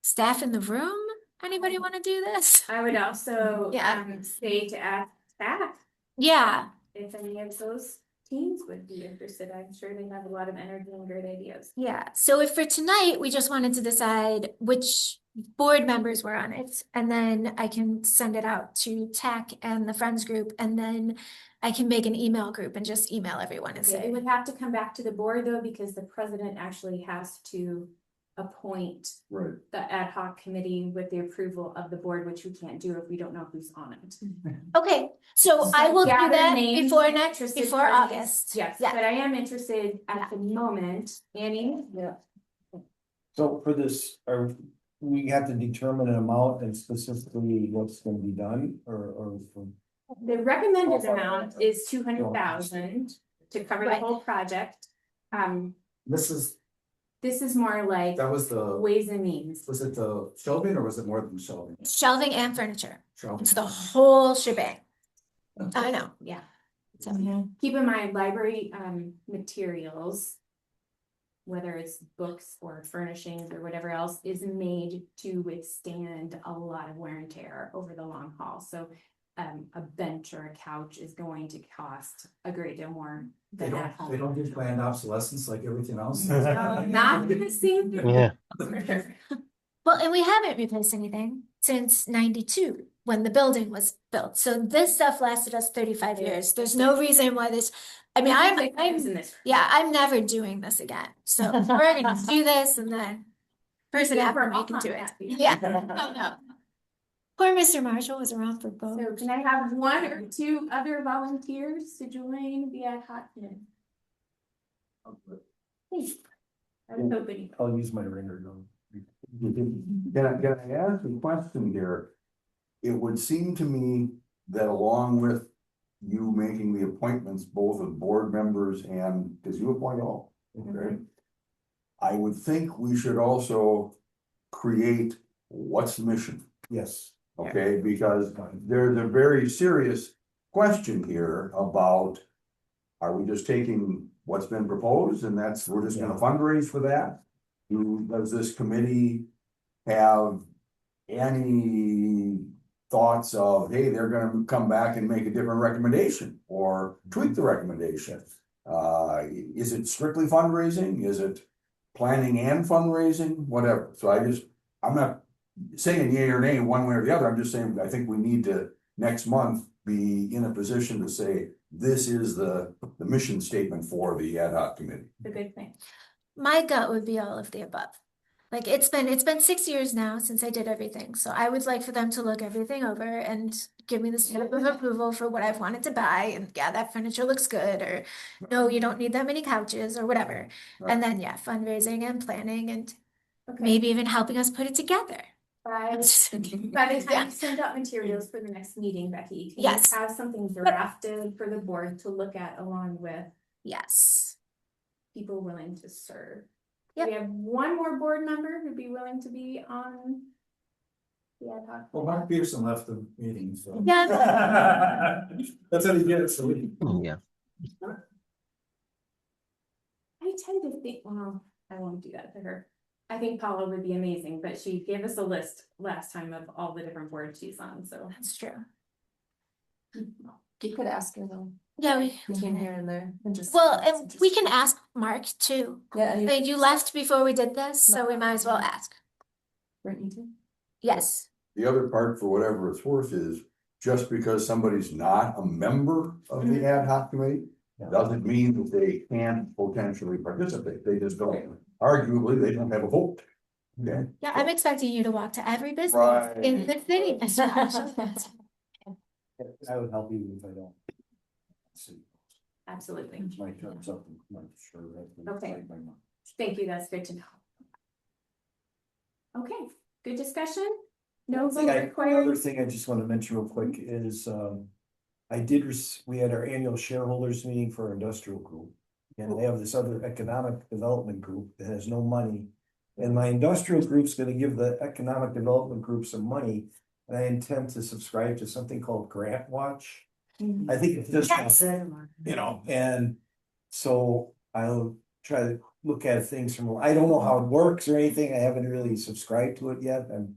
Staff in the room? Anybody want to do this? I would also Yeah. say to ask staff Yeah. if any of those teams would be interested. I'm sure they have a lot of energy and great ideas. Yeah, so if for tonight, we just wanted to decide which board members were on it, and then I can send it out to TAC and the Friends group, and then I can make an email group and just email everyone and Okay, say, it would have to come back to the board though, because the president actually has to appoint Right. the ad hoc committee with the approval of the board, which we can't do if we don't know who's on it. okay, so I will do gather that names before of next, interested before parties. August. Yes, Yeah. but I am interested at the moment. Annie? Yeah. So for this, we have to determine an amount and specifically what's gonna be done, or from. The recommended amount is 200,000 to cover the Right. whole project. This This is more like that was the, ways and means. was it the shelving or was it more than shelving? Shelving and furniture. Shelving. It's the whole shebang. I know, yeah. So, Keep in mind, library materials, whether it's books or furnishings or whatever else, is made to withstand a lot of wear and tear over the long haul. So a bench or a couch is going to cost a great deal more They than at home. don't do planned obsolescence like everything else. Not gonna see. Yeah. well, and we haven't replaced anything since 92 when the building was built. So this stuff lasted us 35 years. There's no reason why this, I mean, I'm in this. yeah, I'm never doing this again. So we're gonna do this and then person Yeah, after we're me all can not do it. happy. Yeah, no. Poor Mr. Marshall was around for both. So can I have one or two other volunteers to join the ad hoc committee? Please. I was hoping. I'll use my ringer gun. Can I ask a question here? It would seem to me that along with you making the appointments, both of board members and, because you appoint all, okay? I would think we should also create what's the mission, Yes. okay? Because there's a very serious question here about, are we just taking what's been proposed and we're just gonna fundraise for that? Does this committee have any thoughts of, hey, they're gonna come back and make a different recommendation or tweak the recommendation? Is it strictly fundraising? Is it planning and fundraising? Whatever. So I'm not saying yay or nay one way or the other. I'm just saying, I think we need to next month be in a position to say, this is the mission statement for the ad hoc committee. The good thing. My gut would be all of the above. Like it's been 6 years now since I did everything. So I would like for them to look everything over and give me the stamp of approval for what I've wanted to buy. And yeah, that furniture looks good, or no, you don't need that many couches or whatever. Right. And then yeah, fundraising and planning and Okay. maybe even helping us put it together. By the time you send out materials for the next meeting, Becky, can Yes. you have something drafted for the board to look at along with Yes. people willing to serve? Yep. We have one more board member who'd be willing to be on the ad hoc. Well, Mark Peterson left the meeting, so. Yeah. That's how he gets to leave. Yeah. I tend to think, well, I won't do that to her. I think Paula would be amazing, but she gave us a list last time of all the different boards she's on, so. That's true. You could ask her though, Yeah, we between here and there, and just. well, and we can ask Mark too. Yeah, I mean, you left before we did this, so we might as well ask. Brittany too. Yes. The other part, for whatever it's worth, is just because somebody's not a member of the ad hoc committee doesn't mean that they can't potentially participate. They just don't, arguably, they don't have a vote. Okay. Yeah, I'm expecting you to walk to every business Right. in the city, Mr. Marshall. I would help even if I don't. See, Absolutely. It's my turn, something, I'm sure. Okay. Thank you, that's good to know. Okay, good discussion. No vote Another required. thing I just want to mention real quick is, we had our annual shareholders meeting for our industrial group. And they have this other economic development group that has no money. And my industrial group's gonna give the economic development group some money. And I intend to subscribe to something called Grant Watch. I think it's just, you know, and so I'll try to look at things from, I don't know how it works or anything. I haven't really subscribed to it yet, and.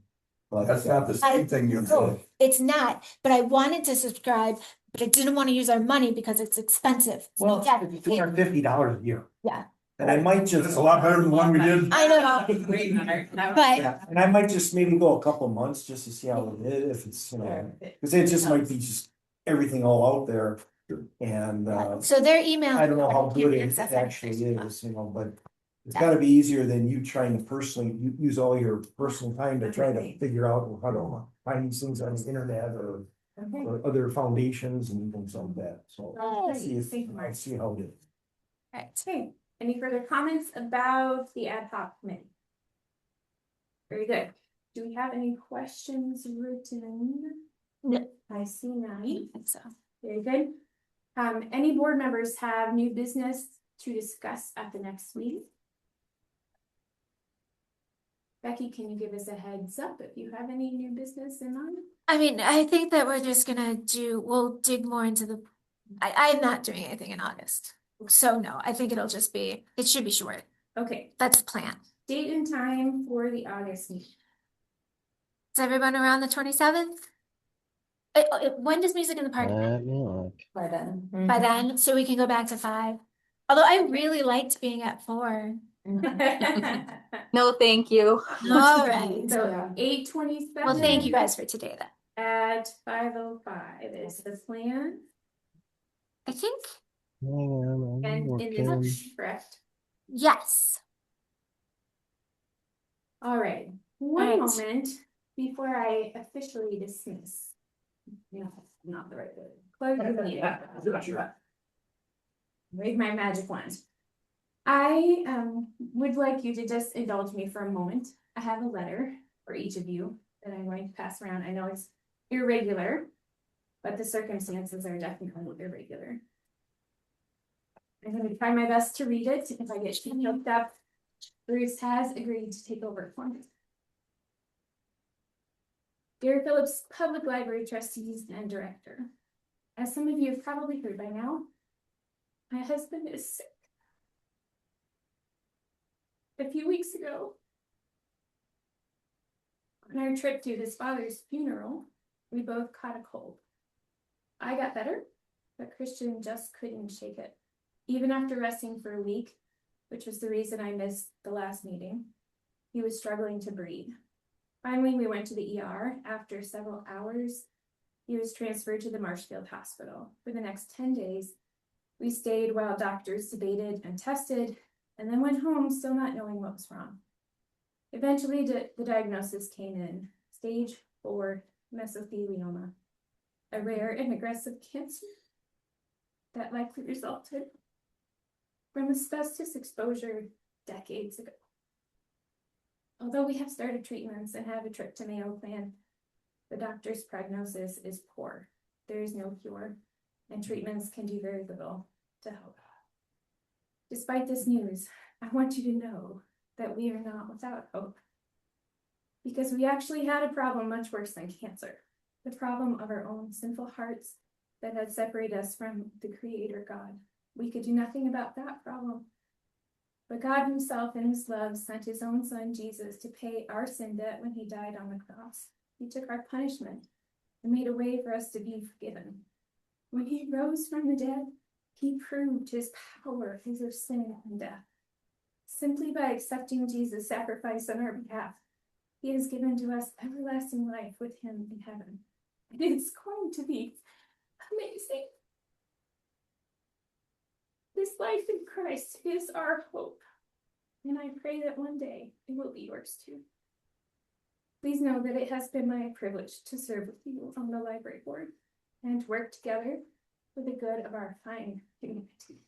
But That's not the same thing you No, said. it's not, but I wanted to subscribe, but I didn't want to use our money because it's expensive. Well, Yeah, it's $250 a year. yeah, And I might just. It's a lot better than the one we did. I know, but Yeah, and I might just maybe go a couple months just to see how it is, if it's, you know, because it just might be just everything all out there. And so their email. I don't know how good it access actually anything. is, you know, but it's gotta be easier than you trying to personally, use all your personal time to try to figure out how to find these things on the internet or other foundations and things like that, so. I see how it is. Right. Okay, any further comments about the ad hoc committee? Very good. Do we have any questions written? No. I see none. I think so. Very good. Any board members have new business to discuss at the next meeting? Becky, can you give us a heads up if you have any new business in mind? I mean, I think that we're just gonna we'll dig more into the, I'm not doing anything in August. So no, I think it should be short. Okay, That's the plan. date and time for the August meeting. Is everyone around the 27th? When does music in the park? By then. By then, so we can go back to 5. Although I really liked being at 4. No, thank you. All right. So 8:27. Well, thank you guys for today then. At 5:05 is the plan. I think, And in this, correct? yes. All right, one moment before I officially dismiss. No, not the right word. Close the meeting. Wave my magic wand. I would like you to just indulge me for a moment. I have a letter for each of you that I'm going to pass around. I know it's irregular, but the circumstances are definitely irregular. I'm going to try my best to read it. If I get choked up, Bruce has agreed to take over for me. Dear Phillips Public Library Trustees and Director, as some of you have probably heard by now, my husband is sick. A few weeks ago, on our trip to his father's funeral, we both caught a cold. I got better, but Christian just couldn't shake it. Even after resting for a week, which was the reason I missed the last meeting, he was struggling to breathe. Finally, we went to the ER. After several hours, he was transferred to the Marshfield Hospital. For the next 10 days, we stayed while doctors debated and tested, and then went home still not knowing what was wrong. Eventually, the diagnosis came in, stage 4 mesothelioma, a rare and aggressive cancer that likely resulted from asbestos exposure decades ago. Although we have started treatments and have a trip to Mayo planned, the doctor's prognosis is poor. There is no cure, and treatments can do very little to help. Despite this news, I want you to know that we are not without hope. Because we actually had a problem much worse than cancer. The problem of our own sinful hearts that had separated us from the Creator God. We could do nothing about that problem. But God himself in his love sent his own son Jesus to pay our sin debt when he died on the cross. He took our punishment and made a way for us to be forgiven. When he rose from the dead, he proved his power over sin and death. Simply by accepting Jesus' sacrifice on our behalf, he has given to us everlasting life with him in heaven. And it's going to be amazing. This life in Christ is our hope. And I pray that one day it will be yours too. Please know that it has been my privilege to serve with you on the library board. and work together for the good of our fine community.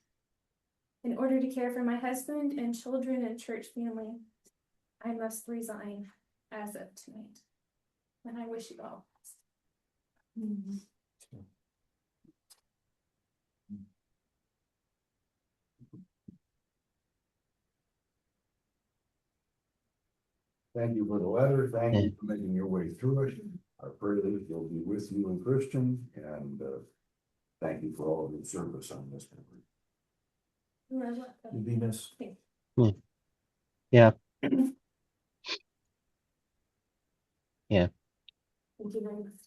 In order to care for my husband and children and church family, I must resign as of tonight. And I wish you all the best. Thank you for the letter. Thank you for making your way through it. I pray that it will be with you and Christian, and thank you for all of your service on this. You'd be missed. Yeah. Yeah. Thank you very much.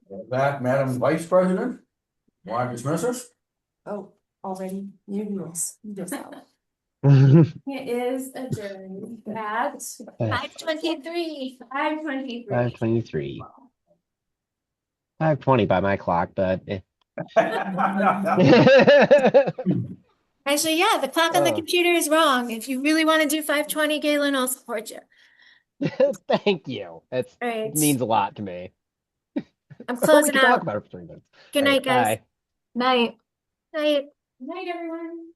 With that, Madam Vice President, want to dismiss us? Oh, already, you just It is adjourned at 5:23. 5:23. 5:23. 5:20 by my clock, but Actually, yeah, the clock on the computer is wrong. If you really want to do 5:20, Galen, I'll support you. thank you. That All right. means a lot to me. I'm We closing can talk out. about it for 3 minutes. Good All night, right, guys. bye. Night. Night. Good night, everyone.